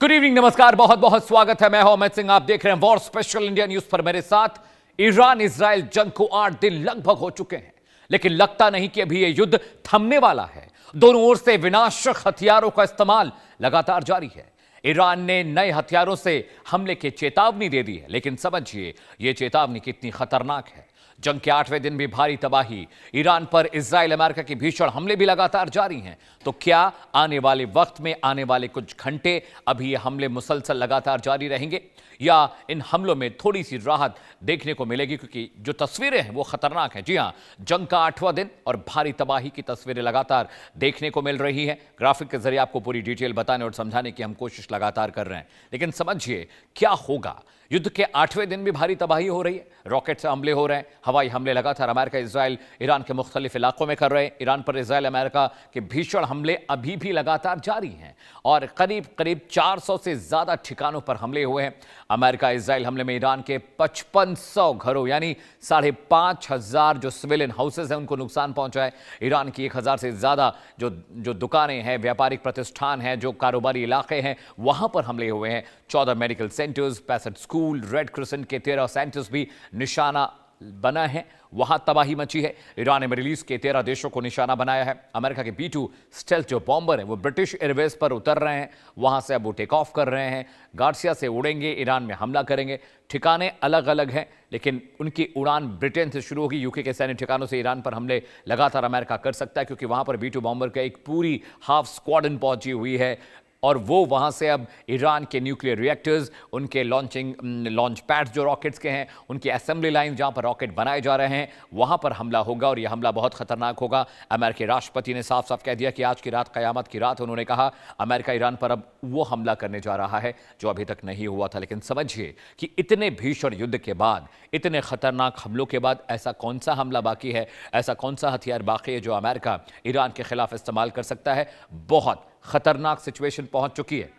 Good evening, नमस्कार, बहुत बहुत स्वागत है। मैं हूं अमित सिंह, आप देख रहे हैं वॉर स्पेशल इंडिया न्यूज पर। मेरे साथ ईरान इजराइल जंग को 8 दिन लगभग हो चुके हैं, लेकिन लगता नहीं कि अभी यह युद्ध थमने वाला है। दोनों ओर से विनाशक हथियारों का इस्तेमाल लगातार जारी है। ईरान ने नए हथियारों से हमले की चेतावनी दे दी है, लेकिन समझिए यह चेतावनी कितनी खतरनाक है। जंग के 8वें दिन भी भारी तबाही, ईरान पर इजराइल अमेरिका के भीषण हमले भी लगातार जारी हैं। तो क्या आने वाले वक्त में, आने वाले कुछ घंटे अभी ये हमले मुसलसल लगातार जारी रहेंगे, या इन हमलों में थोड़ी सी राहत देखने को मिलेगी? क्योंकि जो तस्वीरें हैं वो खतरनाक हैं। जी हां, जंग का 8वां दिन और भारी तबाही की तस्वीरें लगातार देखने को मिल रही हैं। ग्राफिक के जरिए आपको पूरी डिटेल बताने और समझाने की हम कोशिश लगातार कर रहे हैं, लेकिन समझिए क्या होगा। युद्ध के 8वें दिन भी भारी तबाही हो रही है, रॉकेट से हमले हो रहे हैं, हवाई हमले लगातार अमेरिका इजराइल ईरान के मुख्तलिफ इलाकों में कर रहे हैं। ईरान पर इजराइल अमेरिका के भीषण हमले अभी भी लगातार जारी हैं और करीब करीब 400 से ज्यादा ठिकानों पर हमले हुए हैं। अमेरिका इजराइल हमले में ईरान के 5500 घरों यानी 5500 जो सिविलियन हाउसेज हैं उनको नुकसान पहुंचा है। ईरान की 1000 से ज्यादा जो दुकानें हैं, व्यापारिक प्रतिष्ठान हैं, जो कारोबारी इलाके हैं, वहां पर हमले हुए हैं। 14 medical centres, 65 school, red crescent के 13 सेंटर्स भी निशाना बना है, वहां तबाही मची है। ईरान ने मिडिल ईस्ट के 13 देशों को निशाना बनाया है। अमेरिका के B-2 स्टेल्थ जो बॉम्बर है वो ब्रिटिश एयरवेज पर उतर रहे हैं, वहां से अब वो टेक ऑफ कर रहे हैं, गार्सिया से उड़ेंगे, ईरान में हमला करेंगे। ठिकाने अलग अलग हैं, लेकिन उनकी उड़ान ब्रिटेन से शुरू होगी। यूके के सैन्य ठिकानों से ईरान पर हमले लगातार अमेरिका कर सकता है, क्योंकि वहां पर B-2 बॉम्बर का एक पूरी हाफ स्क्वाड्रन पहुंची हुई है और वो वहां से अब ईरान के न्यूक्लियर रिएक्टर्स, उनके लॉन्च पैड्स जो रॉकेट्स के हैं, उनकी असेंबली लाइन जहां पर रॉकेट बनाए जा रहे हैं, वहां पर हमला होगा और यह हमला बहुत खतरनाक होगा। अमेरिकी राष्ट्रपति ने साफ साफ कह दिया कि आज की रात कयामत की रात। उन्होंने कहा अमेरिका ईरान पर अब वो हमला करने जा रहा है जो अभी तक नहीं हुआ था। लेकिन समझिए कि इतने भीषण युद्ध के बाद, इतने खतरनाक हमलों के बाद ऐसा कौन सा हमला बाकी है, ऐसा कौन सा हथियार बाकी है जो अमेरिका ईरान के खिलाफ इस्तेमाल कर सकता है? बहुत खतरनाक सिचुएशन पहुंच चुकी है।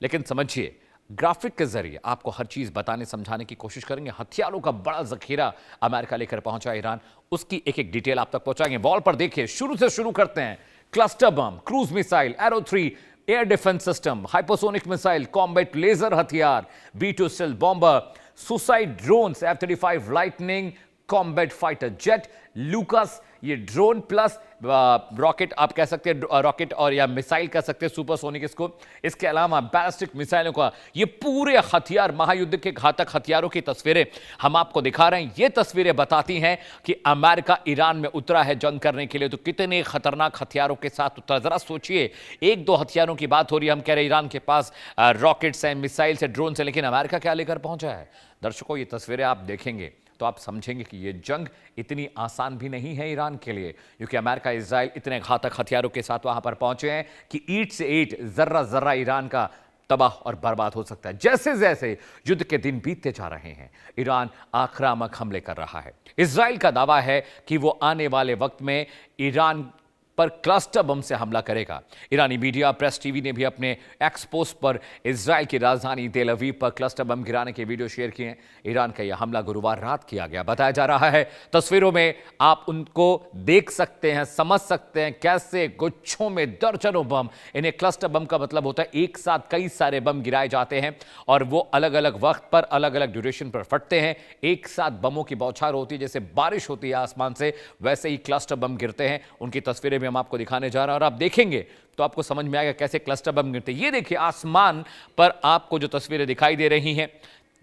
लेकिन समझिए, ग्राफिक के जरिए आपको हर चीज बताने समझाने की कोशिश करेंगे। हथियारों का बड़ा जखीरा अमेरिका लेकर पहुंचा ईरान, उसकी एक एक डिटेल आप तक पहुंचाएंगे। वॉल पर देखिए, शुरू से शुरू करते हैं। Cluster bomb, cruise missile, arrow 3 air defence system, hypersonic missile, combat laser हथियार, B-2 stealth bomber, suicide drones, F-35 lightning, combat fighter jet, Lucas, ये ड्रोन प्लस रॉकेट आप कह सकते हैं, रॉकेट और या मिसाइल कह सकते हैं, सुपरसोनिक इसको। इसके अलावा बैलिस्टिक मिसाइलों का ये पूरे हथियार, महायुद्ध के घातक हथियारों की तस्वीरें हम आपको दिखा रहे हैं। ये तस्वीरें बताती हैं कि अमेरिका ईरान में उतरा है जंग करने के लिए, तो कितने खतरनाक हथियारों के साथ उतरा। जरा सोचिए, एक दो हथियारों की बात हो रही है, हम कह रहे हैं ईरान के पास रॉकेट्स हैं, मिसाइल्स हैं, ड्रोन है, लेकिन अमेरिका क्या लेकर पहुंचा है? दर्शकों, ये तस्वीरें आप देखेंगे तो आप समझेंगे कि यह जंग इतनी आसान भी नहीं है ईरान के लिए, क्योंकि अमेरिका इजराइल इतने घातक हथियारों के साथ वहां पर पहुंचे हैं कि ईंट से ईंट, जर्रा जर्रा ईरान का तबाह और बर्बाद हो सकता है। जैसे जैसे युद्ध के दिन बीतते जा रहे हैं, ईरान आक्रामक हमले कर रहा है। इजराइल का दावा है कि वो आने वाले वक्त में ईरान पर क्लस्टर बम से हमला करेगा। ईरानी मीडिया, प्रेस टीवी ने भी अपने एक्स पोस्ट पर इजराइल की राजधानी तेल अवीव पर क्लस्टर बम गिराने के वीडियो शेयर किए हैं। ईरान का यह हमला गुरुवार रात किया गया बताया जा रहा है। तस्वीरों में आप उनको देख सकते हैं, समझ सकते हैं कैसे गुच्छों में दर्जनों बम। इन्हें क्लस्टर बम का मतलब होता है एक साथ कई सारे बम गिराए जाते हैं और वो अलग अलग वक्त पर, अलग अलग ड्यूरेशन पर फटते हैं। एक साथ बमों की बौछार होती है, जैसे बारिश होती है आसमान से, वैसे ही क्लस्टर बम गिरते हैं। उनकी तस्वीरें हम आपको दिखाने जा रहे हैं और आप देखेंगे तो आपको समझ में आएगा कैसे क्लस्टर बम गिरते हैं। ये देखिए, आसमान पर आपको जो तस्वीरें दिखाई दे रही हैं,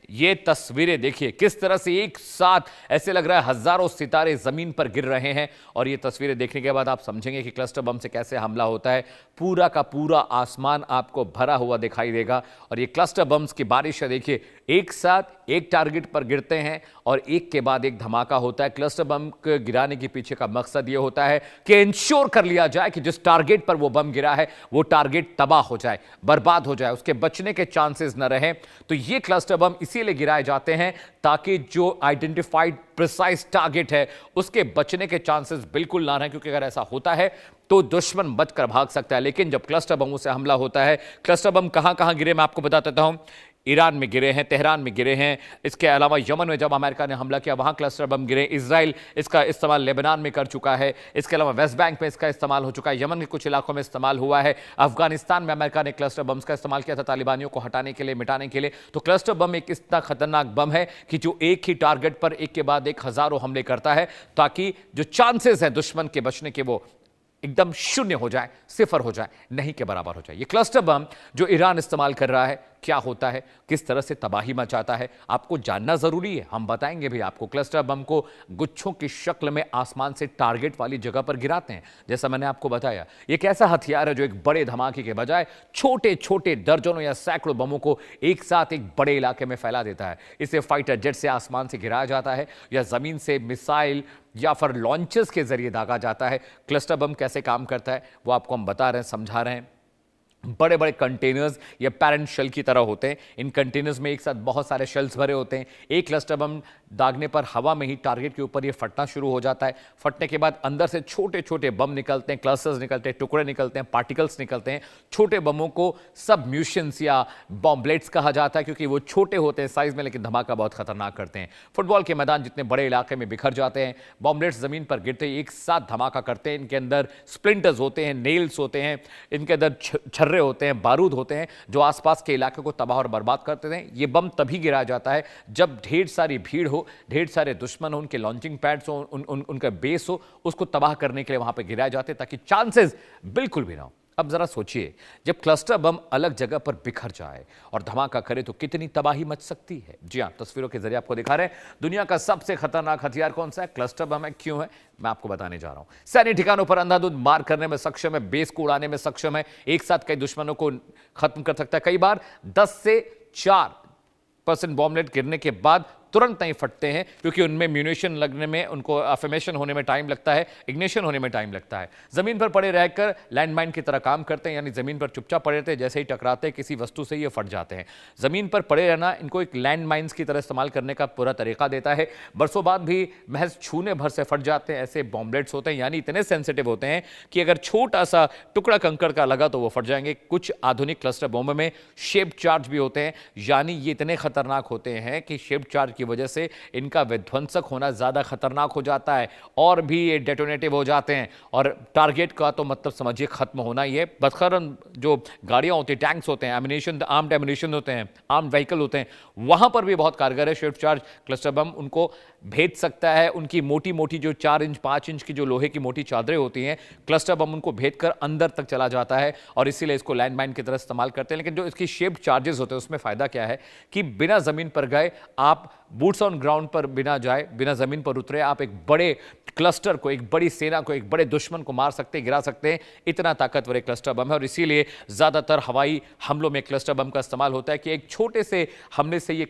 ये तस्वीरें देखिए किस तरह से एक साथ ऐसे लग रहा है हजारों सितारे जमीन पर गिर रहे हैं। और ये तस्वीरें देखने के बाद आप समझेंगे कि क्लस्टर बम से कैसे हमला होता है। पूरा का पूरा आसमान आपको भरा हुआ दिखाई देगा और ये क्लस्टर बम्स की बारिश है। देखिए, एक साथ एक टारगेट पर गिरते हैं और एक के बाद एक धमाका होता है। क्लस्टर बम के गिराने के पीछे का मकसद यह होता है कि इंश्योर कर लिया जाए कि जिस टारगेट पर वो बम गिरा है वो टारगेट तबाह हो जाए, बर्बाद हो जाए, उसके बचने के चांसेस न रहे। तो ये क्लस्टर बम इसीलिए गिराए जाते हैं ताकि जो आइडेंटिफाइड प्रिसाइज टारगेट है उसके बचने के चांसेस बिल्कुल ना रहें, क्योंकि अगर ऐसा होता है तो दुश्मन बचकर भाग सकता है। लेकिन जब क्लस्टर बमों से हमला होता है, क्लस्टर बम कहां कहां गिरे मैं आपको बता देता हूं। ईरान में गिरे हैं, तेहरान में गिरे हैं, इसके अलावा यमन में जब अमेरिका ने हमला किया वहां क्लस्टर बम गिरे, इजराइल इसका इस्तेमाल लेबनान में कर चुका है, इसके अलावा वेस्ट बैंक में इसका इस्तेमाल हो चुका है, यमन के कुछ इलाकों में इस्तेमाल हुआ है, अफगानिस्तान में अमेरिका ने क्लस्टर बम्स का इस्तेमाल किया था तालिबानियों को हटाने के लिए, मिटाने के लिए। तो क्लस्टर बम एक इतना खतरनाक बम है कि जो एक ही टारगेट पर एक के बाद एक हजारों हमले करता है, ताकि जो चांसेस हैं दुश्मन के बचने के वो एकदम शून्य हो जाए, सिफर हो जाए, नहीं के बराबर हो जाए। ये क्लस्टर बम जो ईरान इस्तेमाल कर रहा है, क्या होता है, किस तरह से तबाही मचाता है, आपको जानना जरूरी है। हम बताएंगे भी आपको। क्लस्टर बम को गुच्छों की शक्ल में आसमान से टारगेट वाली जगह पर गिराते हैं। जैसा मैंने आपको बताया, ये एक ऐसा हथियार है जो एक बड़े धमाके के बजाय छोटे छोटे दर्जनों या सैकड़ों बमों को एक साथ एक बड़े इलाके में फैला देता है। इसे फाइटर जेट से आसमान से गिराया जाता है या जमीन से मिसाइल या फिर लॉन्चर्स के जरिए दागा जाता है। क्लस्टर बम कैसे काम करता है वो आपको हम बता रहे हैं, समझा रहे हैं। बड़े बड़े कंटेनर्स या पैरेंट शेल की तरह होते हैं। इन कंटेनर्स में एक साथ बहुत सारे शेल्स भरे होते हैं। एक क्लस्टर बम दागने पर हवा में ही टारगेट के ऊपर ये फटना शुरू हो जाता है। फटने के बाद अंदर से छोटे छोटे बम निकलते हैं, क्लस्टर्स निकलते हैं, टुकड़े निकलते हैं, पार्टिकल्स निकलते हैं। छोटे बमों को सबम्यूशंस या बॉम्बलेट्स कहा जाता है, क्योंकि वो छोटे होते हैं साइज में, लेकिन धमाका बहुत खतरनाक करते हैं। फुटबॉल के मैदान जितने बड़े इलाके में बिखर जाते हैं, बॉम्बलेट्स जमीन पर गिरते ही एक साथ धमाका करते हैं। इनके अंदर स्प्लिंटर्स होते हैं, नेल्स होते हैं, इनके अंदर छर्रे होते हैं, बारूद होते हैं, जो आसपास के इलाके को तबाह और बर्बाद करते हैं। ये बम तभी गिराया जाता है जब ढेर सारी भीड़ हो, ढेर सारे दुश्मन हो, उनके लॉन्चिंग पैड्स हो, उनका बेस हो, उसको तबाह करने के लिए वहां पे गिराए जाते हैं, ताकि चांसेस बिल्कुल भी ना हो। अब जरा सोचिए, जब क्लस्टर बम अलग जगह पर बिखर जाए और धमाका करे तो कितनी तबाही मच सकती है। जी हां, तस्वीरों के जरिए आपको दिखा रहे हैं दुनिया का सबसे खतरनाक हथियार कौन सा है, क्लस्टर बम है। क्यों है, मैं आपको बताने जा रहा हूं। सैन्य ठिकानों पर अंधाधुंध मार करने में सक्षम है, बेस को उड़ाने में सक्षम है, एक साथ कई दुश्मनों को खत्म कर सकता है। कई बार 10 से 4% बॉम्बलेट गिरने के बाद तुरंत नहीं फटते हैं, क्योंकि उनमें म्यूनिशन लगने में, उनको अफर्मेशन होने में टाइम लगता है, इग्निशन होने में टाइम लगता है। जमीन पर पड़े रहकर लैंडमाइन की तरह काम करते हैं, यानी जमीन पर चुपचाप पड़े रहते हैं, जैसे ही टकराते हैं किसी वस्तु से ये फट जाते हैं। जमीन पर पड़े रहना इनको एक लैंड माइन्स की तरह इस्तेमाल करने का पूरा तरीका देता है। बरसों बाद भी महज छूने भर से फट जाते हैं। ऐसे बॉम्बलेट्स होते हैं, यानी इतने सेंसिटिव होते हैं कि अगर छोटा सा टुकड़ा कंकड़ का लगा तो वो फट जाएंगे। कुछ आधुनिक क्लस्टर बॉम्ब में शेप चार्ज भी होते हैं, यानी ये इतने खतरनाक होते हैं कि शेप चार्ज की वजह से इनका विध्वंसक होना ज्यादा खतरनाक हो जाता है, और भी ये डेटोनेटिव हो जाते हैं, और टारगेट का तो मतलब समझिए खत्म होना ही है। बदखरन जो गाड़ियां होती हैं, टैंक्स होते हैं, एमिनेशन, आर्म्ड एमिनेशन होते हैं, आर्म्ड व्हीकल होते हैं, वहां पर भी बहुत कारगर है शेप चार्ज क्लस्टर बम। उनको भेद सकता है। उनकी मोटी मोटी जो 4 इंच 5 इंच की जो लोहे की मोटी चादरें होती हैं, क्लस्टर बम उनको भेद कर अंदर तक चला जाता है, और इसीलिए इसको लैंडमाइन की तरह इस्तेमाल करते हैं। लेकिन जो इसकी शेप चार्जेस होते हैं उसमें फायदा क्या है कि बिना जमीन पर गए आप, बूट्स ऑन ग्राउंड पर बिना जाए, बिना जमीन पर उतरे आप एक बड़े क्लस्टर को, एक बड़ी सेना को, एक बड़े दुश्मन को मार सकते हैं, गिरा सकते हैं। इतना ताकतवर एक क्लस्टर बम है, और इसीलिए ज्यादातर हवाई हमलों में क्लस्टर बम का इस्तेमाल होता है कि एक छोटे से हमले से ये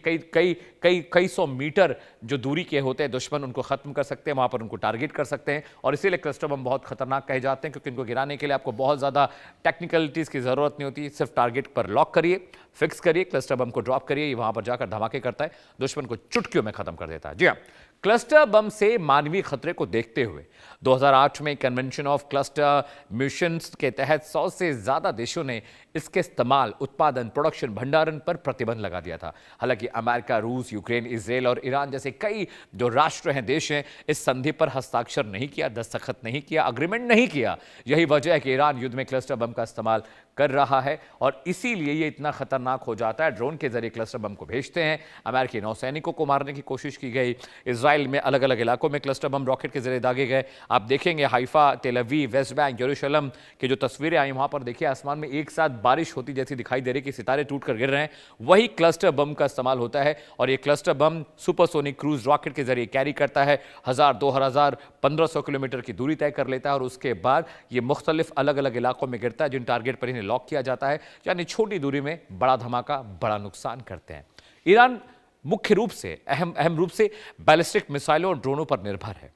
कई सौ मीटर जो दूरी के होते हैं दुश्मन, उनको खत्म कर सकते हैं, वहां पर उनको टारगेट कर सकते हैं। और इसीलिए क्लस्टर बम बहुत खतरनाक कहे जाते हैं, क्योंकि इनको गिराने के लिए आपको बहुत ज्यादा टेक्निकलिटीज की जरूरत नहीं होती। सिर्फ टारगेट पर लॉक करिए, फिक्स करिए, क्लस्टर बम को ड्रॉप करिए, वहां पर जाकर धमाके करता है, दुश्मन को चुटकियों में खत्म कर देता है। जी हां, क्लस्टर बम से मानवीय खतरे को देखते हुए 2008 में कन्वेंशन ऑफ क्लस्टर म्यूशंस के तहत 100 से ज्यादा देशों ने इसके इस्तेमाल, उत्पादन, प्रोडक्शन, भंडारण पर प्रतिबंध लगा दिया था। हालांकि अमेरिका, रूस, यूक्रेन, इजराइल और ईरान जैसे कई जो राष्ट्र हैं, देश हैं, इस संधि पर हस्ताक्षर नहीं किया, दस्तखत नहीं किया, अग्रीमेंट नहीं किया। यही वजह है कि ईरान युद्ध में क्लस्टर बम का इस्तेमाल कर रहा है, और इसीलिए ये इतना खतरनाक हो जाता है। ड्रोन के जरिए क्लस्टर बम को भेजते हैं। अमेरिकी नौसैनिकों को मारने की कोशिश की गई। इजराइल में अलग अलग इलाकों में क्लस्टर बम रॉकेट के जरिए दागे गए। आप देखेंगे हाइफा, तेल अवीव, वेस्ट बैंक, यरूशलेम की जो तस्वीरें आई, वहां पर देखिए आसमान में एक साथ बारिश होती जैसी दिखाई दे रही कि सितारे टूटकर गिर रहे हैं। वही क्लस्टर बम का इस्तेमाल होता है, और ये cluster bomb supersonic cruise rocket के जरिए कैरी करता है। 1000, 2000, 1500 किलोमीटर की दूरी तय कर लेता है, और उसके बाद ये मुख्तलिफ अलग अलग इलाकों में गिरता है, जिन टारगेट पर इन्हें लॉक किया जाता है, यानी छोटी दूरी में बड़ा धमाका, बड़ा नुकसान करते हैं। ईरान मुख्य रूप से, अहम रूप से बैलिस्टिक मिसाइलों और ड्रोनों पर निर्भर है,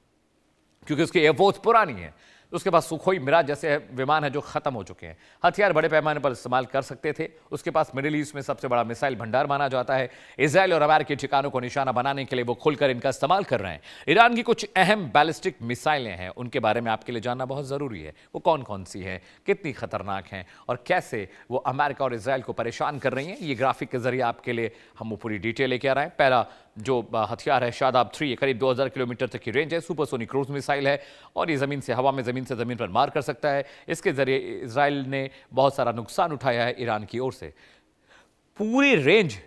क्योंकि उसकी एयरफोर्स पुरानी है। उसके पास सुखोई मिराज जैसे विमान है जो खत्म हो चुके हैं। हथियार बड़े पैमाने पर इस्तेमाल कर सकते थे। उसके पास मिडिल ईस्ट में सबसे बड़ा मिसाइल भंडार माना जाता है। इजराइल और अमेरिकी ठिकानों को निशाना बनाने के लिए वो खुलकर इनका इस्तेमाल कर रहे हैं। ईरान की कुछ अहम बैलिस्टिक मिसाइलें हैं, उनके बारे में आपके लिए जानना बहुत जरूरी है। वो कौन कौन सी हैं, कितनी खतरनाक हैं और कैसे वो अमेरिका और इजराइल को परेशान कर रही हैं, ये ग्राफिक के जरिए आपके लिए हम वो पूरी डिटेल लेके आ रहे हैं। पहला जो हथियार है शादाब 3, ये करीब 2000 किलोमीटर तक की रेंज है, सुपरसोनिक क्रूज मिसाइल है और ये जमीन से हवा में, जमीन से जमीन पर मार कर सकता है। इसके जरिए इजराइल ने बहुत सारा नुकसान उठाया है ईरान की ओर से। पूरी रेंज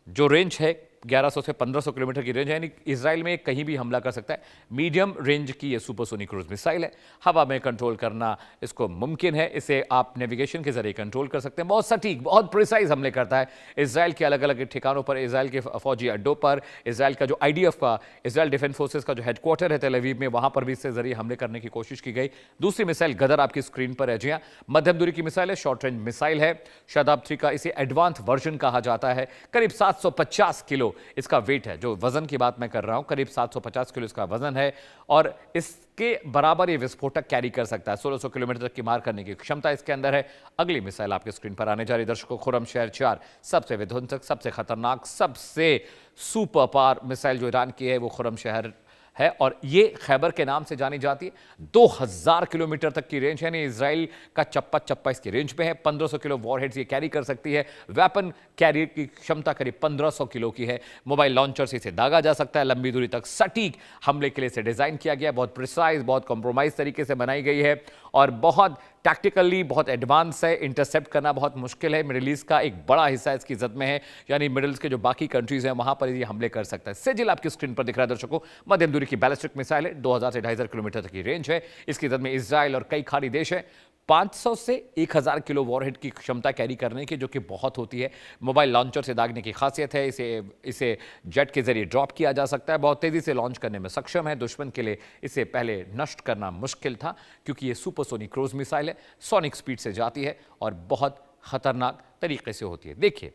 जो रेंज है 1100 से 1500 किलोमीटर की रेंज है, यानी इजराइल में कहीं भी हमला कर सकता है। मीडियम रेंज की ये सुपरसोनिक क्रूज मिसाइल है। हवा में कंट्रोल करना इसको मुमकिन है। इसे आप नेविगेशन के जरिए कंट्रोल कर सकते हैं। बहुत सटीक, बहुत प्रिसाइज हमले करता है। इजराइल के अलग अलग ठिकानों पर, इजराइल के फौजी अड्डों पर, इजराइल का जो IDF का, इजराइल डिफेंस फोर्सेस का जो हेडक्वार्टर है तेल अवीव में, वहां पर भी इससे जरिए हमले करने की कोशिश की गई। दूसरी मिसाइल गदर आपकी स्क्रीन पर है। जी हाँ, मध्यम दूरी की मिसाइल है, शॉर्ट रेंज मिसाइल है। शादाब 3 का इसे एडवांस वर्जन कहा जाता है। करीब 750 किलो इसका वेट है। जो वजन की बात मैं कर रहा हूं, करीब 750 किलो इसका वजन है और इसके बराबर ये विस्फोटक कैरी कर सकता है। 1600 किलोमीटर तक की मार करने की क्षमता इसके अंदर है। अगली मिसाइल आपके स्क्रीन पर आने जा रही दर्शकों, खुर्रमशहर 4, सबसे विध्वंसक, सबसे खतरनाक, सबसे सुपर पावर मिसाइल जो ईरान की है वो खुर्रमशहर है और ये खैबर के नाम से जानी जाती है। 2000 किलोमीटर तक की रेंज है, यानी इजराइल का चप्पा चप्पा इसकी रेंज पे है। 1500 किलो वॉरहेड्स ये कैरी कर सकती है। वेपन कैरियर की क्षमता करीब 1500 किलो की है। मोबाइल लॉन्चर से इसे दागा जा सकता है। लंबी दूरी तक सटीक हमले के लिए इसे डिजाइन किया गया, बहुत प्रिसाइज, बहुत कॉम्प्रोमाइज तरीके से बनाई गई है और बहुत टैक्टिकली बहुत एडवांस है। इंटरसेप्ट करना बहुत मुश्किल है। मिडिल ईस्ट का एक बड़ा हिस्सा इसकी जद में है, यानी मिडिल ईस्ट के जो बाकी कंट्रीज हैं वहां पर ये हमले कर सकता है। सेजिल आपकी स्क्रीन पर दिख रहा है दर्शकों, मध्यम दूरी की बैलिस्टिक मिसाइल है। 2000 से 2500 किलोमीटर तक की रेंज है। इसकी जद में इजराइल और कई खाड़ी देश है। 500 से 1000 किलो वॉरहेड की क्षमता कैरी करने की, जो कि बहुत होती है। मोबाइल लॉन्चर से दागने की खासियत है। इसे जेट के जरिए ड्रॉप किया जा सकता है। बहुत तेजी से लॉन्च करने में सक्षम है। दुश्मन के लिए इसे पहले नष्ट करना मुश्किल था, क्योंकि ये सुपरसोनिक क्रूज मिसाइल है, सोनिक स्पीड से जाती है और बहुत खतरनाक तरीके से होती है। देखिए,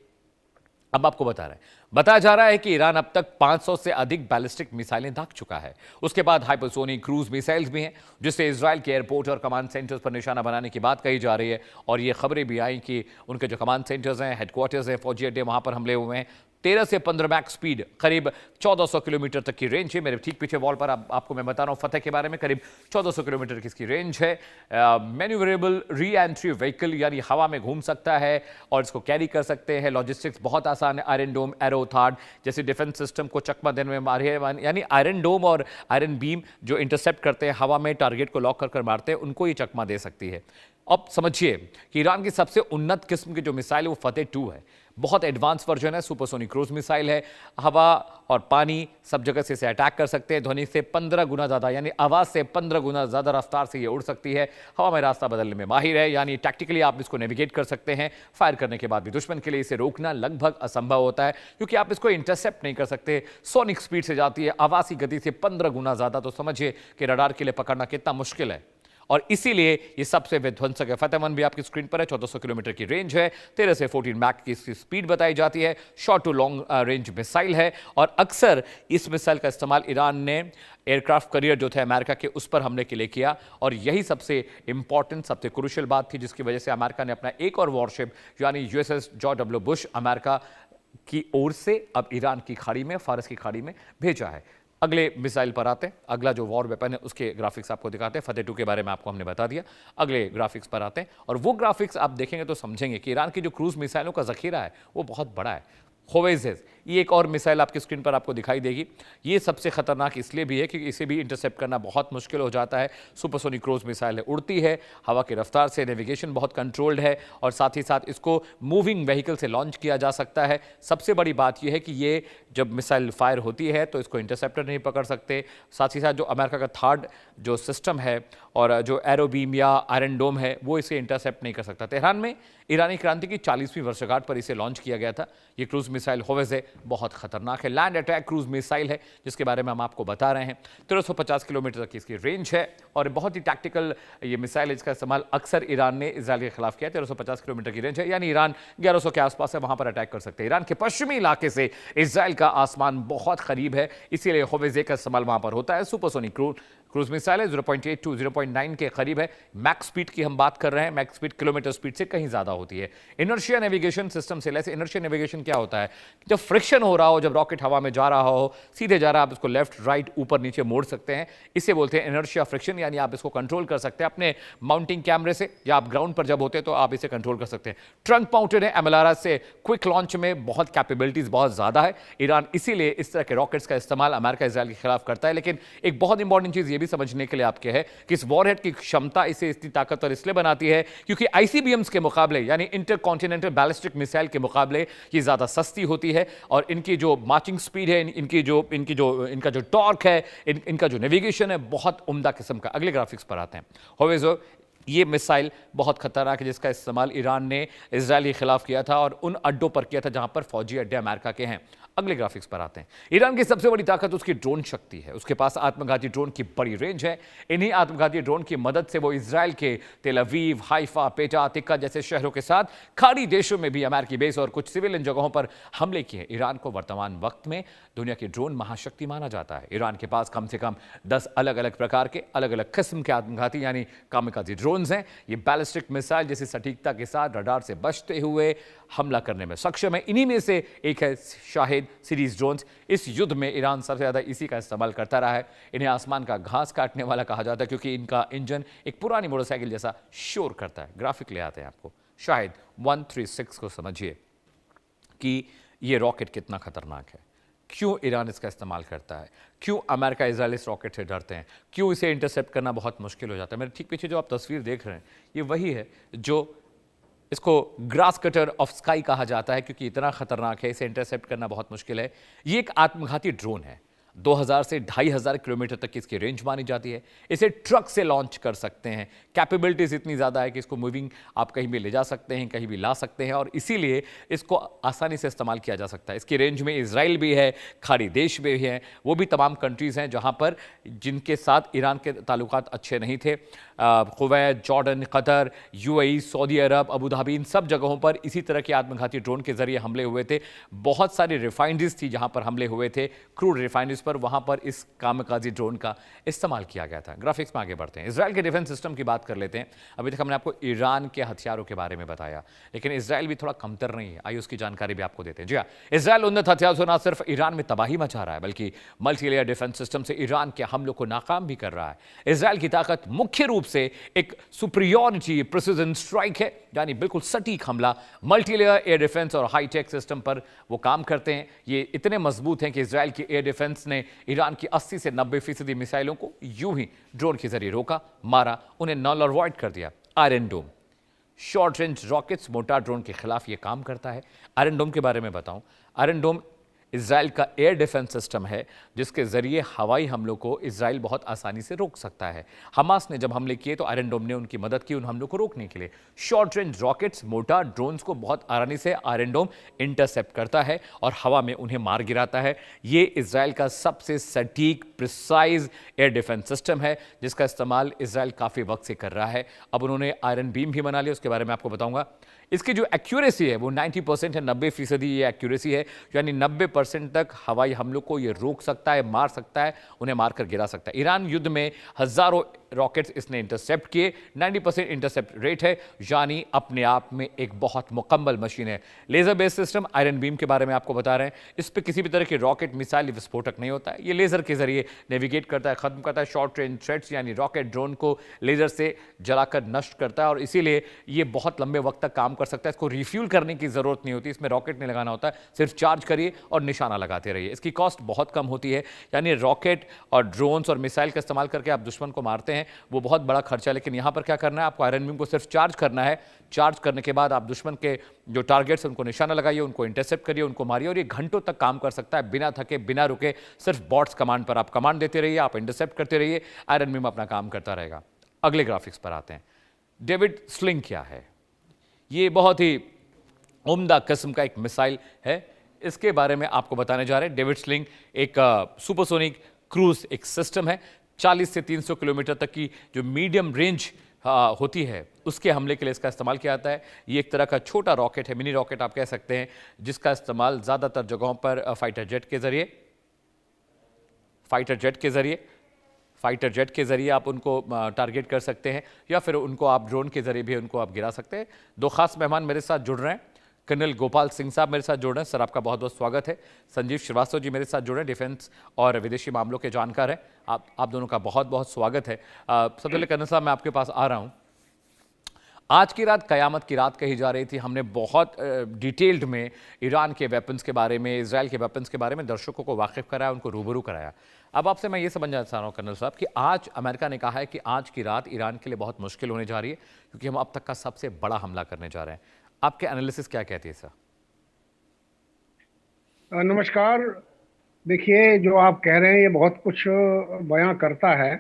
अब आपको बताया जा रहा है कि ईरान अब तक 500 से अधिक बैलिस्टिक मिसाइलें दाग चुका है। उसके बाद हाइपरसोनिक क्रूज मिसाइल्स भी हैं, जिससे इजराइल के एयरपोर्ट और कमांड सेंटर्स पर निशाना बनाने की बात कही जा रही है। और ये खबरें भी आई कि उनके जो कमांड सेंटर्स हैं, हेडक्वार्टर्स हैं, फौजी अड्डे, वहां पर हमले हुए हैं। 13 से 15 मैक स्पीड, करीब 1400 किलोमीटर तक की रेंज है। मेरे ठीक पीछे वॉल पर आपको मैं बता रहा हूं फतेह के बारे में, करीब 1400 किलोमीटर की इसकी रेंज है। मैन्यूवरेबल री एंट्री व्हीकल, यानी हवा में घूम सकता है और इसको कैरी कर सकते हैं। लॉजिस्टिक्स बहुत आसान है। आयरन डोम, एरो, थार्ड जैसे डिफेंस सिस्टम को चकमा देने में मारे, यानी आयरन डोम और आयरन बीम जो इंटरसेप्ट करते हैं, हवा में टारगेट को लॉक कर मारते हैं, उनको ये चकमा दे सकती है। अब समझिए कि ईरान की सबसे उन्नत किस्म की जो मिसाइल है वो फतेह 2 है। बहुत एडवांस वर्जन है, सुपरसोनिक क्रूज मिसाइल है। हवा और पानी सब जगह से इसे अटैक कर सकते हैं। ध्वनि से 15 गुना ज्यादा, यानी आवाज से 15 गुना ज्यादा रफ्तार से ये उड़ सकती है। हवा में रास्ता बदलने में माहिर है, यानी टैक्टिकली आप इसको नेविगेट कर सकते हैं। फायर करने के बाद भी दुश्मन के लिए इसे रोकना लगभग असंभव होता है, क्योंकि आप इसको इंटरसेप्ट नहीं कर सकते। सोनिक स्पीड से जाती है, आवाज की गति से 15 गुना ज्यादा, तो समझिए कि रडार के लिए पकड़ना कितना मुश्किल है। और इसीलिए ये सबसे विध्वंसक है। फतेह 1 भी आपकी स्क्रीन पर है। 1400 किलोमीटर की रेंज है। 13 से 14 मैक की इसकी स्पीड बताई जाती है। Short to long range missile है और अक्सर इस मिसाइल का इस्तेमाल ईरान ने एयरक्राफ्ट करियर जो थे अमेरिका के, उस पर हमले के लिए किया और यही सबसे इंपॉर्टेंट, सबसे क्रूशियल बात थी, जिसकी वजह से अमेरिका ने अपना एक और वॉरशिप, यानी USS George W Bush America की ओर से अब ईरान की खाड़ी में, फारस की खाड़ी में भेजा है। अगले मिसाइल पर आते हैं। अगला जो वॉर वेपन है उसके ग्राफिक्स आपको दिखाते हैं। फतेह 2 के बारे में आपको हमने बता दिया। अगले ग्राफिक्स पर आते हैं और वो ग्राफिक्स आप देखेंगे तो समझेंगे कि ईरान की जो क्रूज मिसाइलों का जखीरा है वो बहुत बड़ा है। खोवेजेस, ये एक और मिसाइल आपकी स्क्रीन पर आपको दिखाई देगी। ये सबसे खतरनाक इसलिए भी है क्योंकि इसे भी इंटरसेप्ट करना बहुत मुश्किल हो जाता है। सुपरसोनिक क्रूज मिसाइल है, उड़ती है हवा की रफ्तार से, नेविगेशन बहुत कंट्रोल्ड है और साथ ही साथ इसको मूविंग व्हीकल से लॉन्च किया जा सकता है। सबसे बड़ी बात यह है कि ये जब मिसाइल फायर होती है तो इसको इंटरसेप्टर नहीं पकड़ सकते। साथ ही साथ जो अमेरिका का थर्ड जो सिस्टम है और जो एरो बीम या आयरन डोम है वो इसे इंटरसेप्ट नहीं कर सकता। तेहरान में ईरानी क्रांति की 40वीं वर्षगांठ पर इसे लॉन्च किया गया था। ये क्रूज मिसाइल होवेजे बहुत खतरनाक है। लैंड अटैक क्रूज मिसाइल है, जिसके बारे में हम आपको बता रहे हैं। 1350 किलोमीटर तक की इसकी रेंज है और बहुत ही टैक्टिकल ये मिसाइल, इसका इस्तेमाल अक्सर ईरान ने इजराइल के खिलाफ किया। 1350 किलोमीटर की रेंज है, यानी ईरान 1100 के आसपास है, वहां पर अटैक कर सकते हैं। ईरान के पश्चिमी इलाके से इजराइल का आसमान बहुत करीब है, इसीलिए होवेजे का इस्तेमाल वहां पर होता है। सुपरसोनिक क्रूज मिसाइल है, 0.8 टू 0.9 के करीब है। मैक्स स्पीड की हम बात कर रहे हैं, मैक्स स्पीड किलोमीटर स्पीड से कहीं ज्यादा होती है। इनर्शिया नेविगेशन सिस्टम से लेस। इनर्शिया नेविगेशन क्या होता है? जब फ्रिक्शन हो रहा हो, जब रॉकेट हवा में जा रहा हो, सीधे जा रहा है, आप इसको लेफ्ट राइट ऊपर नीचे मोड़ सकते हैं, इसे बोलते हैं इनर्शिया फ्रिक्शन, यानी आप इसको कंट्रोल कर सकते हैं अपने माउंटिंग कैमरे से, या आप ग्राउंड पर जब होते हैं तो आप इसे कंट्रोल कर सकते हैं। ट्रंक माउंटेड है, MLRS से क्विक लॉन्च में बहुत कैपेबिलिटीज बहुत ज्यादा है। ईरान इसीलिए इस तरह के रॉकेट्स का इस्तेमाल अमेरिका इजराइल के खिलाफ करता है। लेकिन एक बहुत इंपॉर्टेंट चीज ये भी समझने के लिए आपके है कि इस वॉरहेड की क्षमता इसे इतनी ताकतवर इसलिए बनाती है क्योंकि ICBMs के मुकाबले, यानी इंटरकॉन्टिनेंटल बैलिस्टिक मिसाइल के मुकाबले, ये ज्यादा सस्ती होती है और इनकी जो मार्चिंग स्पीड है, इनका जो टॉर्क है, इनका जो नेविगेशन है, बहुत उम्दा किस्म का। अगले ग्राफिक्स पर आते हैं। होवेजो ये मिसाइल बहुत खतरनाक है जिसका इस्तेमाल ईरान ने इजराइल के खिलाफ किया था और उन अड्डों पर किया था जहां पर फौजी अड्डे अमेरिका के हैं। अगले ग्राफिक्स पर आते हैं। ईरान की सबसे बड़ी ताकत उसकी ड्रोन शक्ति है। उसके पास आत्मघाती ड्रोन की बड़ी रेंज है। इन्हीं आत्मघाती ड्रोन की मदद से वो इजराइल के तेल अवीव, हाइफा, पेटा, तिक्का जैसे शहरों के साथ खाड़ी देशों में भी अमेरिकी बेस और कुछ सिविलियन जगहों पर हमले किए। ईरान को वर्तमान वक्त में दुनिया की ड्रोन महाशक्ति माना जाता है। ईरान के पास कम से कम 10 अलग अलग प्रकार के, अलग अलग किस्म के आत्मघाती यानी कामिकाज़ी ड्रोन्स हैं। ये बैलिस्टिक मिसाइल जैसी सटीकता के साथ रडार से बचते हुए हमला करने में सक्षम है। इन्हीं में से एक है शाहिद सीरीज ड्रोन्स। इस युद्ध में ईरान सबसे ज्यादा इसी का इस्तेमाल करता रहा है। इन्हें आसमान का घास काटने वाला कहा जाता है क्योंकि इनका इंजन एक पुरानी मोटरसाइकिल जैसा शोर करता है। ग्राफिक ले आते हैं आपको। शाहिद 136 को समझिए कि ये रॉकेट कितना खतरनाक है, क्यों ईरान इसका इस्तेमाल करता है, क्यों अमेरिका इजराइल इस रॉकेट से डरते हैं, क्यों इसे इंटरसेप्ट करना बहुत मुश्किल हो जाता है। मेरे ठीक पीछे जो आप तस्वीर देख रहे हैं ये वही है जो इसको ग्रास कटर ऑफ स्काई कहा जाता है क्योंकि इतना खतरनाक है, इसे इंटरसेप्ट करना बहुत मुश्किल है। ये एक आत्मघाती ड्रोन है। 2000 से 2500 किलोमीटर तक की इसकी रेंज मानी जाती है। इसे ट्रक से लॉन्च कर सकते हैं। कैपेबिलिटीज इतनी ज़्यादा है कि इसको मूविंग आप कहीं भी ले जा सकते हैं, कहीं भी ला सकते हैं और इसीलिए इसको आसानी से इस्तेमाल किया जा सकता है। इसकी रेंज में इजराइल भी है, खाड़ी देश भी हैं, वो भी तमाम कंट्रीज़ हैं जहाँ पर जिनके साथ ईरान के ताल्लुकात अच्छे नहीं थे। Kuwait, Jordan, Qatar, UAE, Saudi Arabia, Abu Dhabi, इन सब जगहों पर इसी तरह के आत्मघाती ड्रोन के जरिए हमले हुए थे। बहुत सारी रिफाइनरीज थी जहाँ पर हमले हुए थे, क्रूड रिफाइनरीज पर, वहाँ पर इस कामकाजी ड्रोन का इस्तेमाल किया गया था। ग्राफिक्स में आगे बढ़ते हैं। इजराइल के डिफेंस सिस्टम की बात कर लेते हैं। अभी तक हमने आपको ईरान के हथियारों के बारे में बताया, लेकिन इजराइल भी थोड़ा कमतर नहीं है। आइए उसकी जानकारी भी आपको देते हैं। जी हाँ, इजराइल उन्नत हथियारों से न सिर्फ ईरान में तबाही मचा रहा है बल्कि मल्टी लेयर डिफेंस सिस्टम से ईरान के हमलों को नाकाम भी कर रहा है। इजराइल की ताकत मुख्य रूप से एक सुपीरियॉरिटी प्रिसिजन स्ट्राइक है, यानी बिल्कुल सटीक हमला। मल्टी लेयर एयर डिफेंस और हाईटेक सिस्टम पर वो काम करते हैं। ये इतने मजबूत हैं कि इजराइल की एयर डिफेंस ने ईरान की 80 से 90% मिसाइलों को यूं ही ड्रोन के जरिए रोका, मारा, उन्हें नल और वॉइड कर दिया। आयरन डोम शॉर्ट रेंज रॉकेट्स, मोटा ड्रोन के खिलाफ ये काम करता है। आयरन डोम के बारे में बताऊं, आयरन डोम इजराइल का एयर डिफेंस सिस्टम है जिसके जरिए हवाई हमलों को इजराइल बहुत आसानी से रोक सकता है। हमास ने जब हमले किए तो आयरन डोम ने उनकी मदद की उन हमलों को रोकने के लिए। शॉर्ट रेंज रॉकेट्स, मोटा ड्रोन्स को बहुत आसानी से आयरन डोम इंटरसेप्ट करता है और हवा में उन्हें मार गिराता है। ये इजराइल का सबसे सटीक प्रिसाइज एयर डिफेंस सिस्टम है जिसका इस्तेमाल इजराइल काफ़ी वक्त से कर रहा है। अब उन्होंने आयरन बीम भी बना लिया, उसके बारे में आपको बताऊंगा। इसकी जो एक्यूरेसी है वो 90% है, 90% ये एक्यूरेसी है, यानी 90% तक हवाई हमलों को ये रोक सकता है, मार सकता है, उन्हें मारकर गिरा सकता है। ईरान युद्ध में हजारों रॉकेट्स इसने इंटरसेप्ट किए। 90% इंटरसेप्ट रेट है, यानी अपने आप में एक बहुत मुकम्मल मशीन है। Laser based system iron beam के बारे में आपको बता रहे हैं। इस पर किसी भी तरह के रॉकेट, मिसाइल, विस्फोटक नहीं होता है। ये लेजर के जरिए नेविगेट करता है, खत्म करता है शॉर्ट रेंज थ्रेट्स, यानी रॉकेट ड्रोन को लेजर से जलाकर नष्ट करता है और इसीलिए ये बहुत लंबे वक्त तक काम कर सकता है। इसको रिफ्यूल करने की जरूरत नहीं होती, इसमें रॉकेट नहीं लगाना होता है, सिर्फ चार्ज करिए और निशाना लगाते रहिए। इसकी कॉस्ट बहुत कम होती है, यानी रॉकेट और ड्रोन्स और मिसाइल का इस्तेमाल करके आप दुश्मन को मारते हैं वो बहुत बड़ा खर्चा, लेकिन यहां पर क्या करना है, आपको आयरन बीम को सिर्फ चार्ज करना है। चार्ज करने के बाद आप दुश्मन के जो टारगेट्स उनको निशाना लगाइए, उनको इंटरसेप्ट करिए, उनको मारिए और ये घंटों तक काम कर सकता है बिना थके, बिना रुके। सिर्फ बॉट्स कमांड पर आप कमांड देते रहिए, आप इंटरसेप्ट करते रहिए, आयरन बीम अपना काम करता रहेगा। अगले ग्राफिक्स पर आते हैं। डेविड स्लिंग क्या है? ये बहुत ही उम्दा किस्म का एक मिसाइल है, इसके बारे में आपको बताने जा रहे हैं। डेविड स्लिंग एक सुपरसोनिक क्रूज एक सिस्टम है। 40 से 300 किलोमीटर तक की जो मीडियम रेंज होती है उसके हमले के लिए इसका इस्तेमाल किया जाता है। ये एक तरह का छोटा रॉकेट है, मिनी रॉकेट आप कह सकते हैं, जिसका इस्तेमाल ज़्यादातर जगहों पर फाइटर जेट के जरिए फाइटर जेट के जरिए आप उनको टारगेट कर सकते हैं, या फिर उनको आप ड्रोन के जरिए भी उनको आप गिरा सकते हैं। दो खास मेहमान मेरे साथ जुड़ रहे हैं। कर्नल गोपाल सिंह साहब मेरे साथ जुड़ रहे हैं, सर आपका बहुत बहुत स्वागत है। संजीव श्रीवास्तव जी मेरे साथ जुड़ रहे हैं, डिफेंस और विदेशी मामलों के जानकार हैं। आप दोनों का बहुत बहुत स्वागत है। सबसे पहले कर्नल साहब मैं आपके पास आ रहा हूं। आज की रात कयामत की रात कही जा रही थी। हमने बहुत डिटेल्ड में ईरान के वेपन्स के बारे में, इजराइल के वेपन्स के बारे में दर्शकों को वाकिफ कराया, उनको रूबरू कराया। अब आपसे मैं ये समझना चाह रहा हूँ कर्नल साहब कि आज अमेरिका ने कहा है कि आज की रात ईरान के लिए बहुत मुश्किल होने जा रही है, क्योंकि हम अब तक का सबसे बड़ा हमला करने जा रहे हैं। आपके एनालिसिस क्या कहती है सर? नमस्कार। देखिए, जो आप कह रहे हैं ये बहुत कुछ बयां करता है।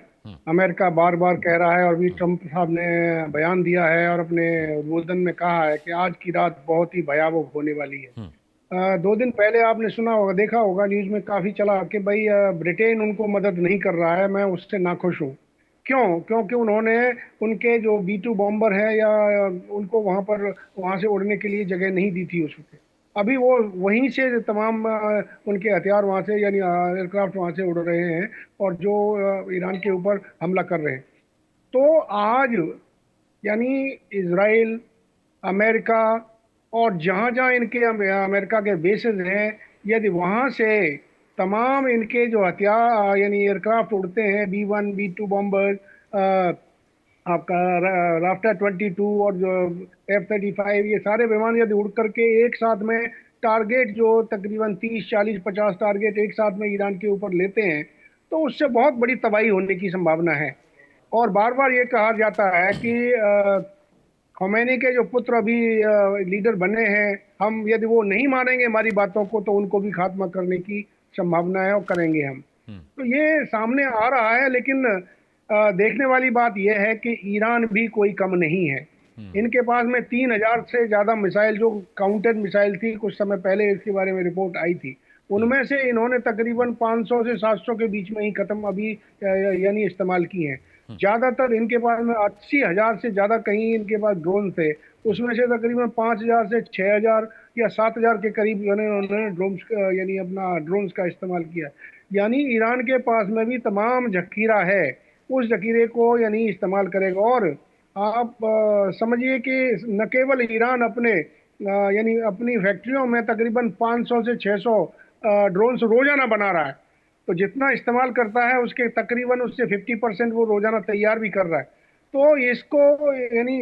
अमेरिका बार बार कह रहा है और भी ट्रंप साहब ने बयान दिया है और अपने उद्बोधन में कहा है कि आज की रात बहुत ही भयावह होने वाली है। 2 दिन पहले आपने सुना होगा, देखा होगा, न्यूज में काफी चला कि भाई ब्रिटेन उनको मदद नहीं कर रहा है। मैं उससे नाखुश हूँ। क्यों? क्योंकि उन्होंने उनके जो B-2 बॉम्बर है या उनको वहां से उड़ने के लिए जगह नहीं दी थी उस वक्त। अभी वो वहीं से तमाम उनके हथियार वहां से यानी एयरक्राफ्ट वहां से उड़ रहे हैं और जो ईरान के ऊपर हमला कर रहे हैं। तो आज यानी इजराइल, अमेरिका और जहां जहां इनके अमेरिका के बेसेस हैं, यदि वहां से तमाम इनके जो हथियार यानी एयरक्राफ्ट उड़ते हैं, B-1 B-2 बॉम्बर, आपका राफ्टर 22 और जो F-35, ये सारे विमान यदि उड़ करके एक साथ में टारगेट जो तकरीबन 30 40 50 टारगेट एक साथ में ईरान के ऊपर लेते हैं, तो उससे बहुत बड़ी तबाही होने की संभावना है। और बार बार ये कहा जाता है कि खमैनी के जो पुत्र अभी लीडर बने हैं, हम यदि वो नहीं मानेंगे हमारी बातों को तो उनको भी खात्मा करने की संभावना है और करेंगे हम। तो ये सामने आ रहा है, लेकिन देखने वाली बात यह है कि ईरान भी कोई कम नहीं है। इनके पास में 3000 से ज्यादा मिसाइल, जो काउंटेड मिसाइल थी, कुछ समय पहले इसके बारे में रिपोर्ट आई थी, उनमें से इन्होंने तकरीबन 500 से 700 के बीच में ही खत्म अभी यानी इस्तेमाल की हैं। ज्यादातर इनके पास में 80,000 से ज्यादा कहीं इनके पास ड्रोन थे, उसमें से तकरीबन 5,000 से 6,000 या 7,000 के करीब उन्होंने ड्रोन्स यानी अपना ड्रोन्स का इस्तेमाल किया। यानी ईरान के पास में भी तमाम जखीरा है, उस जखीरे को यानी इस्तेमाल करेगा। और आप समझिए कि न केवल ईरान अपने यानी अपनी फैक्ट्रियों में तकरीबन 500 से 600 ड्रोन्स रोजाना बना रहा है। तो जितना इस्तेमाल करता है उसके तकरीबन उससे 50% वो रोजाना तैयार भी कर रहा है। तो इसको यानी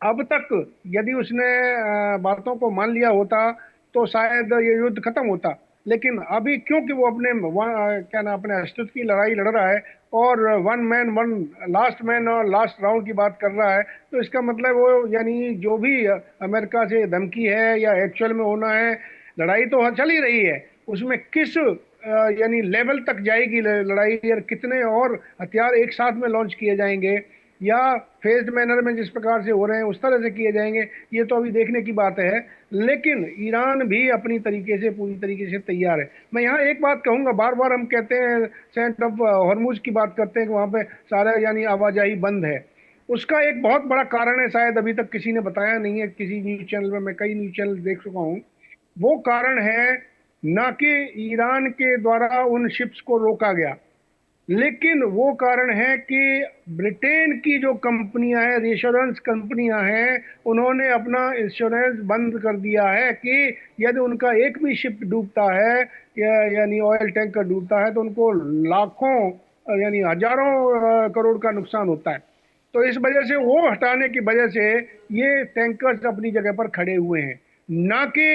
अब तक यदि उसने बातों को मान लिया होता तो शायद ये युद्ध खत्म होता। लेकिन अभी क्योंकि वो अपने क्या ना अपने अस्तित्व की लड़ाई लड़ रहा है और वन लास्ट मैन और लास्ट राउंड की बात कर रहा है, तो इसका मतलब वो यानी जो भी अमेरिका से धमकी है या एक्चुअल में होना है, लड़ाई तो चल ही रही है, उसमें किस यानी लेवल तक जाएगी लड़ाई और कितने और हथियार एक साथ में लॉन्च किए जाएंगे या फेज्ड मैनर में जिस प्रकार से हो रहे हैं उस तरह से किए जाएंगे, ये तो अभी देखने की बात है। लेकिन ईरान भी अपनी तरीके से पूरी तरीके से तैयार है। मैं यहाँ एक बात कहूंगा, बार बार हम कहते हैं सेंट ऑफ हॉर्मुज की बात करते हैं कि वहां पे सारा यानी आवाजाही बंद है। उसका एक बहुत बड़ा कारण है, शायद अभी तक किसी ने बताया नहीं है, किसी न्यूज चैनल में, मैं कई न्यूज चैनल देख चुका हूँ। वो कारण है ना कि ईरान के द्वारा उन शिप्स को रोका गया, लेकिन वो कारण है कि ब्रिटेन की जो कंपनियां हैं, इंश्योरेंस कंपनियां हैं, उन्होंने अपना इंश्योरेंस बंद कर दिया है कि यदि उनका एक भी शिप डूबता है यानी ऑयल टैंकर डूबता है तो उनको लाखों यानी हजारों करोड़ का नुकसान होता है। तो इस वजह से वो हटाने की वजह से ये टैंकर्स अपनी जगह पर खड़े हुए हैं, ना कि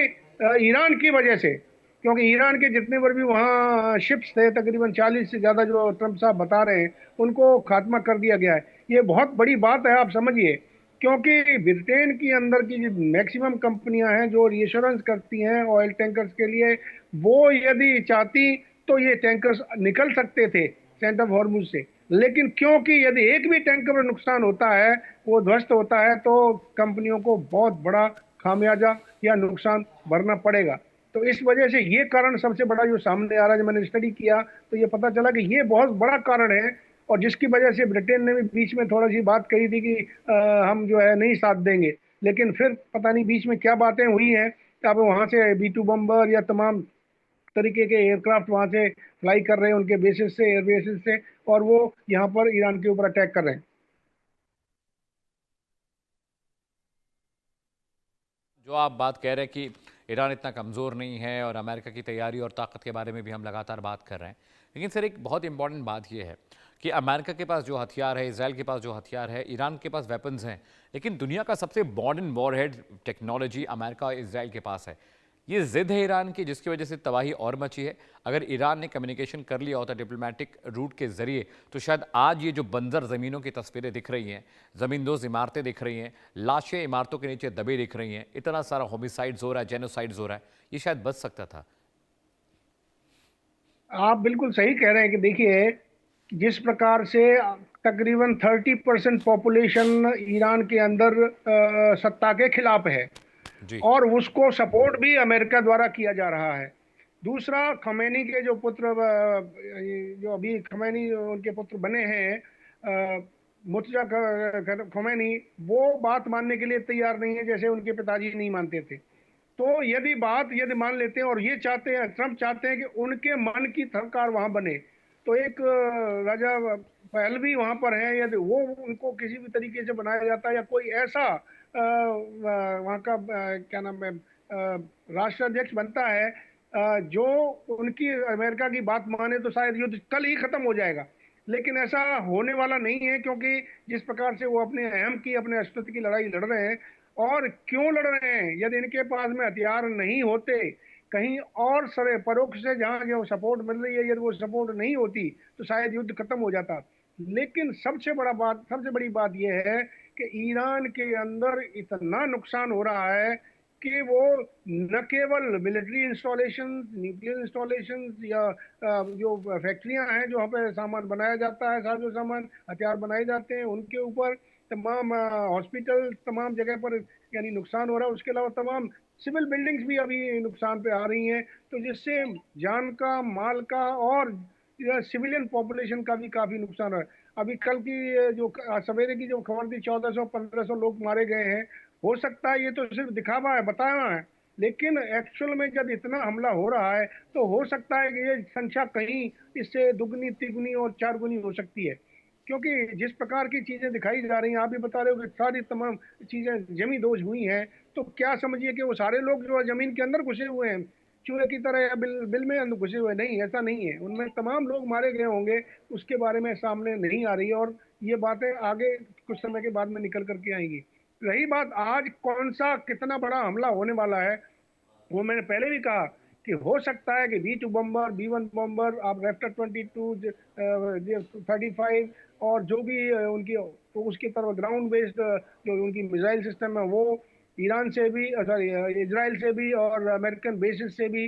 ईरान की वजह से। क्योंकि ईरान के जितने पर भी वहाँ शिप्स थे, तकरीबन 40 से ज़्यादा जो ट्रंप साहब बता रहे हैं, उनको खात्मा कर दिया गया है। ये बहुत बड़ी बात है, आप समझिए। क्योंकि ब्रिटेन की अंदर की जो मैक्सिमम कंपनियां हैं जो इंश्योरेंस करती हैं ऑयल टैंकर्स के लिए, वो यदि चाहती तो ये टैंकर्स निकल सकते थे सेंट ऑफ हॉर्मुज से। लेकिन क्योंकि यदि एक भी टैंकर में नुकसान होता है, वो ध्वस्त होता है, तो कंपनियों को बहुत बड़ा खामियाजा या नुकसान भरना पड़ेगा। तो इस वजह से ये कारण सबसे बड़ा जो सामने आ रहा है, जब मैंने स्टडी किया तो ये पता चला कि ये बहुत बड़ा कारण है। और जिसकी वजह से ब्रिटेन ने भी बीच में थोड़ा सी बात कही थी कि हम जो है नहीं साथ देंगे, लेकिन फिर पता नहीं बीच में क्या बातें हुई हैं कि अब वहां से B-2 बम्बर या तमाम तरीके के एयरक्राफ्ट वहां से फ्लाई कर रहे हैं, उनके बेसिस से, एयर बेसिस से, और वो यहाँ पर ईरान के ऊपर अटैक कर रहे हैं। जो आप बात कह रहे हैं कि ईरान इतना कमज़ोर नहीं है और अमेरिका की तैयारी और ताकत के बारे में भी हम लगातार बात कर रहे हैं, लेकिन सर एक बहुत इंपॉर्टेंट बात यह है कि अमेरिका के पास जो हथियार है, इसराइल के पास जो हथियार है, ईरान के पास वेपन्स हैं, लेकिन दुनिया का सबसे मॉडर्न वॉरहेड टेक्नोलॉजी अमेरिका और इसराइल के पास है। ये जिद है ईरान की, जिसकी वजह से तबाही और मची है। अगर ईरान ने कम्युनिकेशन कर लिया होता डिप्लोमेटिक रूट के जरिए, तो शायद आज ये जो बंजर ज़मीनों की तस्वीरें दिख रही हैं, ज़मींदोज़ इमारतें दिख रही हैं, लाशें इमारतों के नीचे दबे दिख रही हैं, इतना सारा होमिसाइड्स हो रहा है, जेनोसाइड्स हो रहा है, ये शायद बच सकता था। आप बिल्कुल सही कह रहे हैं कि देखिए, जिस प्रकार से तकरीबन 30% पॉपुलेशन ईरान के अंदर सत्ता के खिलाफ है, जी। और उसको सपोर्ट भी अमेरिका द्वारा किया जा रहा है। दूसरा, खमैनी के जो पुत्र, जो अभी खमैनी उनके पुत्र बने हैं, मुर्तजा खमैनी, वो बात मानने के लिए तैयार नहीं है, जैसे उनके पिताजी नहीं मानते थे। तो यदि मान लेते हैं और ये चाहते हैं, ट्रंप चाहते हैं कि उनके मन की सरकार वहां बने, तो एक राजा पहलवी वहां पर है, यदि वो उनको किसी भी तरीके से बनाया जाता है, या कोई ऐसा वहां का क्या नाम है, राष्ट्राध्यक्ष बनता है जो उनकी, अमेरिका की बात माने, तो शायद युद्ध कल ही खत्म हो जाएगा। लेकिन ऐसा होने वाला नहीं है, क्योंकि जिस प्रकार से वो अपने अहम की, अपने अस्तित्व की लड़ाई लड़ रहे हैं, और क्यों लड़ रहे हैं, यदि इनके पास में हथियार नहीं होते, कहीं और सरे परोक्ष से जहां जो सपोर्ट मिल रही है, यदि वो सपोर्ट नहीं होती, तो शायद युद्ध खत्म हो जाता। लेकिन सबसे बड़ी बात यह है कि ईरान के अंदर इतना नुकसान हो रहा है कि वो न केवल मिलिट्री इंस्टॉलेशन, न्यूक्लियर इंस्टॉलेशन, या जो फैक्ट्रियां हैं जो वहाँ पे सामान बनाया जाता है, साजो सामान, हथियार बनाए जाते हैं, उनके ऊपर तमाम हॉस्पिटल, तमाम जगह पर यानी नुकसान हो रहा है। उसके अलावा तमाम सिविल बिल्डिंग्स भी अभी नुकसान पे आ रही हैं, तो जिससे जान का, माल का, और सिविलियन पॉपुलेशन का भी काफी नुकसान है। अभी कल की जो आज सवेरे की जो खबर थी, 1400-1500 लोग मारे गए हैं। हो सकता है ये तो सिर्फ दिखावा है, बताया है, लेकिन एक्चुअल में जब इतना हमला हो रहा है, तो हो सकता है कि ये संख्या कहीं इससे दुगनी, तिगुनी और चार गुनी हो सकती है। क्योंकि जिस प्रकार की चीजें दिखाई जा रही हैं, आप भी बता रहे हो कि सारी तमाम चीजें जमी दोज हुई हैं, तो क्या समझिए कि वो सारे लोग जो जमीन के अंदर घुसे हुए हैं, चूहे की तरह, या बिल में अंदर घुसे हुए, नहीं, ऐसा नहीं है। उनमें तमाम लोग मारे गए होंगे, उसके बारे में सामने नहीं आ रही है, और ये बातें आगे कुछ समय के बाद में निकल करके आएंगी। रही बात आज कौन सा कितना बड़ा हमला होने वाला है, वो मैंने पहले भी कहा कि हो सकता है कि B-2 बम्बर, B-1 बम्बर, आप रैप्टर 22, 35, और जो भी उनकी, तो उसकी तरफ ग्राउंड बेस्ड जो उनकी मिसाइल सिस्टम है, वो ईरान से भी, सॉरी, इजराइल से भी, और अमेरिकन बेसिस से भी,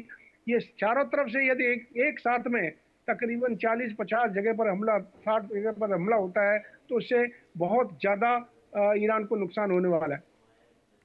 ये चारों तरफ से यदि एक साथ में तकरीबन 40-50 जगह पर हमला, 60 जगह पर हमला होता है, तो उससे बहुत ज्यादा ईरान को नुकसान होने वाला है।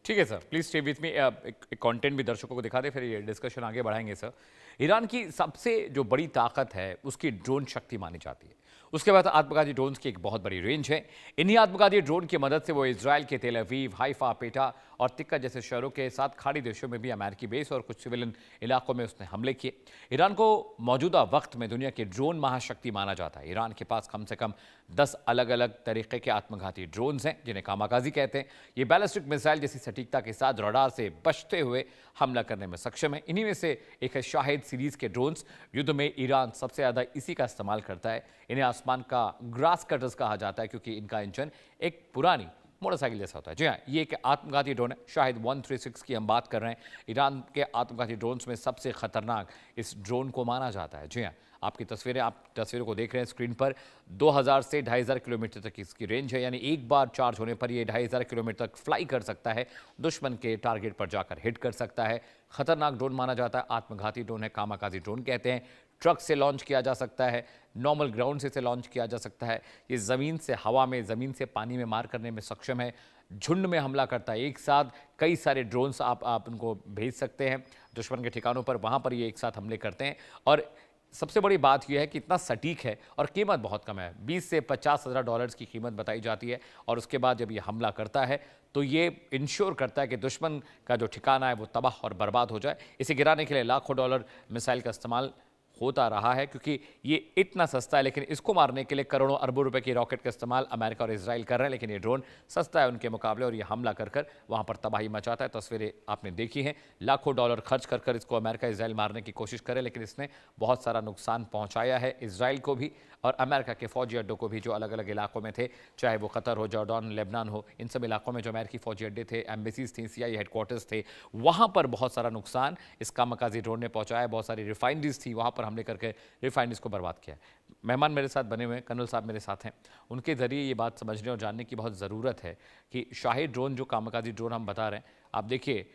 ठीक है sir, please stay with me. एक कंटेंट भी दर्शकों को दिखा दे, फिर ये डिस्कशन आगे बढ़ाएंगे सर। ईरान की सबसे जो बड़ी ताकत है उसकी ड्रोन शक्ति मानी जाती है। उसके बाद आत्मघाती ड्रोन्स की एक बहुत बड़ी रेंज है। इन्हीं आत्मघाती ड्रोन की मदद से वो इजराइल के तेल अवीव, हाइफा, पेटा और तिक्का जैसे शहरों के साथ खाड़ी देशों में भी अमेरिकी बेस और कुछ सिविलियन इलाकों में उसने हमले किए। ईरान को मौजूदा वक्त में दुनिया की ड्रोन महाशक्ति माना जाता है। ईरान के पास कम से कम 10 अलग अलग तरीके के आत्मघाती ड्रोन्स हैं, जिन्हें कामाकाजी कहते हैं। ये बैलिस्टिक मिसाइल जैसी सटीकता के साथ रडार से बचते हुए हमला करने में सक्षम है। इन्हीं में से एक है शाहिद सीरीज के ड्रोन्स। युद्ध में ईरान सबसे ज्यादा इसी का इस्तेमाल करता है। इन्हें आसमान का ग्रास कटर्स कहा जाता है, क्योंकि इनका इंजन एक पुरानी मोटरसाइकिल जैसा होता है। जी हाँ, ये एक आत्मघाती ड्रोन है, शाहिद 136 की हम बात कर रहे हैं। ईरान के आत्मघाती ड्रोन्स में सबसे खतरनाक इस ड्रोन को माना जाता है। जी हाँ, आप तस्वीरों को देख रहे हैं स्क्रीन पर। 2000 से 2500 किलोमीटर तक इसकी रेंज है, यानी एक बार चार्ज होने पर ये 2500 किलोमीटर तक फ्लाई कर सकता है, दुश्मन के टारगेट पर जाकर हिट कर सकता है। खतरनाक ड्रोन माना जाता है, आत्मघाती ड्रोन है, कामाकाजी ड्रोन कहते हैं। ट्रक से लॉन्च किया जा सकता है, नॉर्मल ग्राउंड से इसे लॉन्च किया जा सकता है। ये ज़मीन से हवा में, ज़मीन से पानी में मार करने में सक्षम है। झुंड में हमला करता है, एक साथ कई सारे ड्रोन्स आप उनको भेज सकते हैं दुश्मन के ठिकानों पर, वहाँ पर ये एक साथ हमले करते हैं। और सबसे बड़ी बात यह है कि इतना सटीक है और कीमत बहुत कम है। 20 से 50 हज़ार डॉलर्स की कीमत बताई जाती है और उसके बाद जब ये हमला करता है तो ये इंश्योर करता है कि दुश्मन का जो ठिकाना है वो तबाह और बर्बाद हो जाए। इसे गिराने के लिए लाखों डॉलर मिसाइल का इस्तेमाल होता रहा है क्योंकि ये इतना सस्ता है, लेकिन इसको मारने के लिए करोड़ों अरबों रुपए की रॉकेट का इस्तेमाल अमेरिका और इजराइल कर रहे हैं, लेकिन ये ड्रोन सस्ता है उनके मुकाबले और ये हमला कर कर वहां पर तबाही मचाता है। तस्वीरें आपने देखी हैं, लाखों डॉलर खर्च कर कर इसको अमेरिका इजराइल मारने की कोशिश करे, लेकिन इसने बहुत सारा नुकसान पहुंचाया है इजराइल को भी और अमेरिका के फौजी अड्डों को भी जो अलग अलग इलाकों में थे, चाहे वो कतर हो, जॉर्डन, लेबनान हो, इन सब इलाकों में जो अमेरिकी फौजी अड्डे थे, एम्बेसीज थी, CIA हेडक्वार्टर्स थे, वहां पर बहुत सारा नुकसान इस कामकाजी ड्रोन ने पहुंचाया। बहुत सारी रिफाइनरीज थी, वहां पर हमले करके रिफाइनरीज को बर्बाद किया। मेहमान मेरे साथ बने हुए हैं, कर्नल साहब मेरे साथ हैं, उनके जरिए ये बात समझने और जानने की बहुत ज़रूरत है कि शाहिद ड्रोन जो कामकाजी ड्रोन हम बता रहे हैं, आप देखिए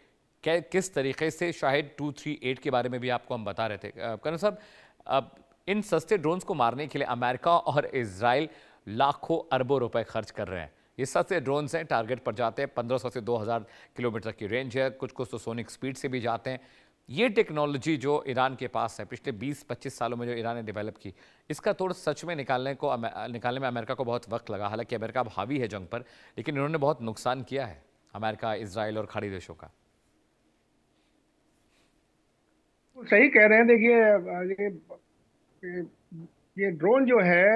किस तरीके से शाहिद 238 के बारे में भी आपको हम बता रहे थे। कर्नल साहब, अब इन सस्ते ड्रोन्स को मारने के लिए अमेरिका और इजराइल लाखों अरबों रुपए खर्च कर रहे हैं। ये सस्ते ड्रोन्स हैं, टारगेट पर जाते हैं, 1500 से 2000 किलोमीटर की रेंज है, कुछ कुछ तो सोनिक स्पीड से भी जाते हैं। ये टेक्नोलॉजी जो ईरान के पास है, पिछले 20-25 सालों में जो ईरान ने डेवलप की, इसका तोड़ सच में निकालने में अमेरिका को बहुत वक्त लगा। हालांकि अमेरिका अब हावी है जंग पर, लेकिन इन्होंने बहुत नुकसान किया है अमेरिका, इजराइल और खाड़ी देशों का। सही कह रहे हैं। देखिए, ये ड्रोन जो है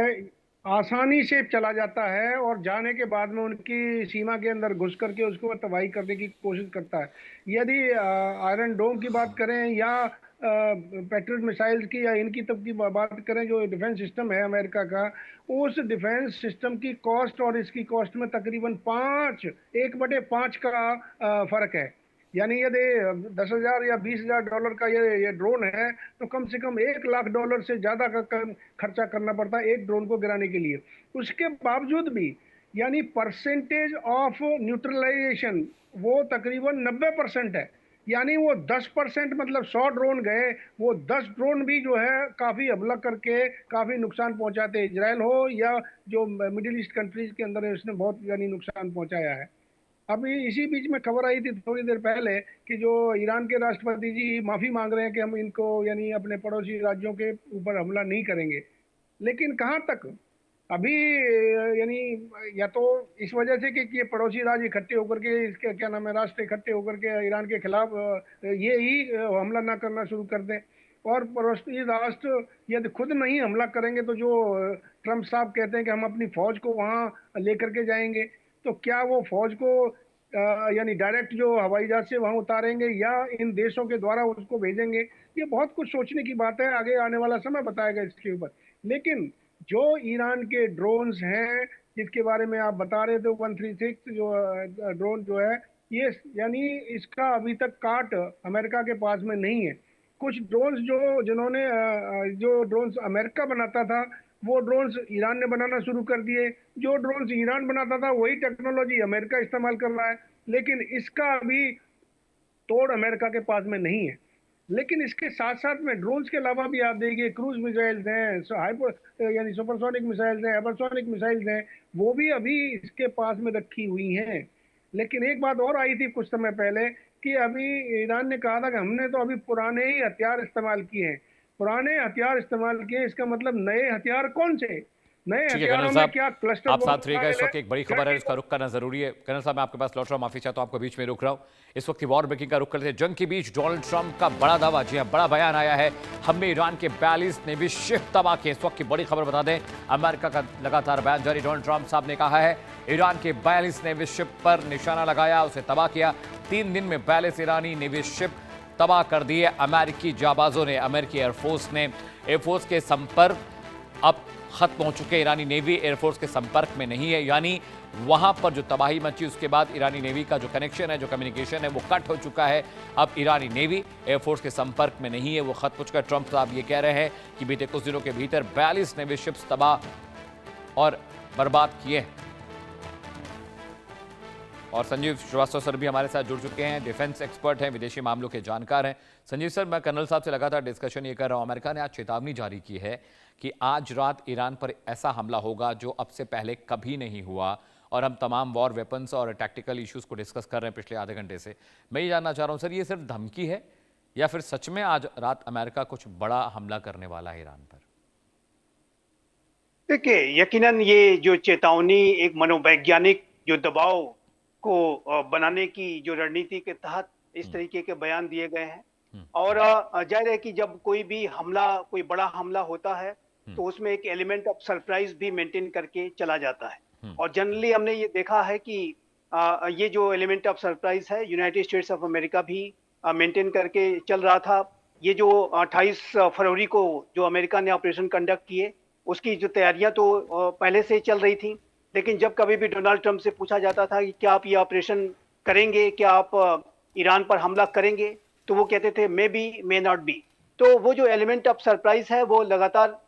आसानी से चला जाता है और जाने के बाद में उनकी सीमा के अंदर घुस करके उसको तबाही करने की कोशिश करता है। यदि आयरन डोम की बात करें या पेट्रियट मिसाइल्स की या इनकी तब की बात करें, जो डिफेंस सिस्टम है अमेरिका का, उस डिफेंस सिस्टम की कॉस्ट और इसकी कॉस्ट में तकरीबन 1/5 का फर्क है। यानी यदि 10,000 या 20,000 डॉलर का ये ड्रोन है तो कम से कम 1 लाख डॉलर से ज्यादा का खर्चा करना पड़ता है एक ड्रोन को गिराने के लिए। उसके बावजूद भी यानी परसेंटेज ऑफ न्यूट्रलाइजेशन वो तकरीबन 90% है। यानी वो 10%, मतलब 100 ड्रोन गए, वो 10 ड्रोन भी जो है काफी हमला करके काफी नुकसान पहुंचाते हैं। इजराइल हो या जो मिडिल ईस्ट कंट्रीज के अंदर है, उसने बहुत यानी नुकसान पहुंचाया है। अभी इसी बीच में खबर आई थी थोड़ी देर पहले कि जो ईरान के राष्ट्रपति जी माफी मांग रहे हैं कि हम इनको यानी अपने पड़ोसी राज्यों के ऊपर हमला नहीं करेंगे। लेकिन कहां तक अभी यानी, या तो इस वजह से कि ये पड़ोसी राज्य इकट्ठे होकर के, इसके क्या नाम है, राष्ट्र इकट्ठे होकर के ईरान के खिलाफ ये ही हमला ना करना शुरू कर दें। और पड़ोसी राष्ट्र यदि खुद नहीं हमला करेंगे तो जो ट्रंप साहब कहते हैं कि हम अपनी फौज को वहां लेकर के जाएंगे, तो क्या वो फौज को यानी डायरेक्ट जो हवाई जहाज से वहां उतारेंगे या इन देशों के द्वारा उसको भेजेंगे? ये बहुत कुछ सोचने की बात है, आगे आने वाला समय बताएगा इसके ऊपर। लेकिन जो ईरान के ड्रोन्स हैं जिसके बारे में आप बता रहे थे, 136 जो ड्रोन जो है, ये यानी इसका अभी तक काट अमेरिका के पास में नहीं है। कुछ ड्रोन्स जो ड्रोन्स अमेरिका बनाता था वो ड्रोन्स ईरान ने बनाना शुरू कर दिए। जो ड्रोन्स ईरान बनाता था वही टेक्नोलॉजी अमेरिका इस्तेमाल कर रहा है, लेकिन इसका अभी तोड़ अमेरिका के पास में नहीं है। लेकिन इसके साथ साथ में ड्रोन्स के अलावा भी आप देखिए क्रूज मिसाइल्स हैं, हाइपर यानी सुपरसोनिक मिसाइल्स हैं, हाइपरसोनिक मिसाइल्स हैं, वो भी अभी इसके पास में रखी हुई हैं। लेकिन एक बात और आई थी कुछ समय पहले कि अभी ईरान ने कहा था कि हमने तो अभी पुराने ही हथियार इस्तेमाल किए हैं। पुराने हथियार इस्तेमाल किए, इसका मतलब नए हथियार कौन से? नए ठीक है कर्नल हथियारों में साहब, क्या क्लस्टर आप बम साथ रहिएगा। इस मिसाइल वक्त एक बड़ी खबर है, इसका रुख करना जरूरी है। कर्नल साहब, मैं आपके पास लौट रहा हूं, माफी चाहता हूं, आपको बीच में रोक रहा हूं। इस वक्त की वॉर ब्रेकिंग का रुख करते हैं। जंग के बीच डोनाल्ड ट्रंप का बड़ा दावा, जी हां, बड़ा बयान आया है, हमने ईरान के 42 नेवी शिप तबाह किए। इस वक्त की बड़ी खबर बता दें, अमेरिका का लगातार बयान जारी। डोनाल्ड ट्रंप साहब ने कहा है ईरान के 42 नेवी शिप पर निशाना लगाया, उसे तबाह किया। 3 दिन में 42 ईरानी नेवी शिप तबाह कर दिए अमेरिकी जाबाजों ने। अमेरिकी एयरफोर्स ने, एयरफोर्स के संपर्क अब खत्म हो चुके। ईरानी नेवी एयरफोर्स के संपर्क में नहीं है, यानी वहां पर जो तबाही मची उसके बाद ईरानी नेवी का जो कनेक्शन है, जो कम्युनिकेशन है, वो कट हो चुका है। अब ईरानी नेवी एयरफोर्स के संपर्क में नहीं है, वो खत्म हो चुका है। ट्रंप साहब ये कह रहे हैं कि बीते कुछ दिनों के भीतर 42 नेवी शिप्स तबाह और बर्बाद किए हैं। और संजीव श्रीवास्तव सर भी हमारे साथ जुड़ चुके हैं, डिफेंस एक्सपर्ट हैं, विदेशी मामलों के जानकार हैं। संजीव सर, मैं कर्नल साहब से लगातार डिस्कशन ये कर रहा हूं, अमेरिका ने आज चेतावनी जारी की है कि आज रात ईरान पर ऐसा हमला होगा जो अब से पहले कभी नहीं हुआ, और हम तमाम वॉर वेपन्स और टैक्टिकल इश्यूज को डिस्कस कर रहे हैं पिछले आधे घंटे से। मैं ये जानना चाह रहा हूं सर, ये सिर्फ धमकी है या फिर सच में आज रात अमेरिका कुछ बड़ा हमला करने वाला है ईरान पर? देखिए, यकीनन ये जो चेतावनी एक मनोवैज्ञानिक जो दबाव को बनाने की जो रणनीति के तहत इस तरीके के बयान दिए गए हैं। और जाहिर है कि जब कोई भी हमला, कोई बड़ा हमला होता है तो उसमें एक एलिमेंट ऑफ सरप्राइज भी मेंटेन करके चला जाता है। और जनरली हमने ये देखा है कि ये जो एलिमेंट ऑफ सरप्राइज है यूनाइटेड स्टेट्स ऑफ अमेरिका भी मेंटेन करके चल रहा था। ये जो 28 फरवरी को जो अमेरिका ने ऑपरेशन कंडक्ट किए, उसकी जो तैयारियां तो पहले से ही चल रही थी, लेकिन जब कभी भी डोनाल्ड ट्रंप से पूछा जाता था कि क्या आप ये ऑपरेशन करेंगे, क्या आप ईरान पर हमला करेंगे, तो वो कहते थे may be may not be. तो वो जो एलिमेंट ऑफ सरप्राइज है वो लगातार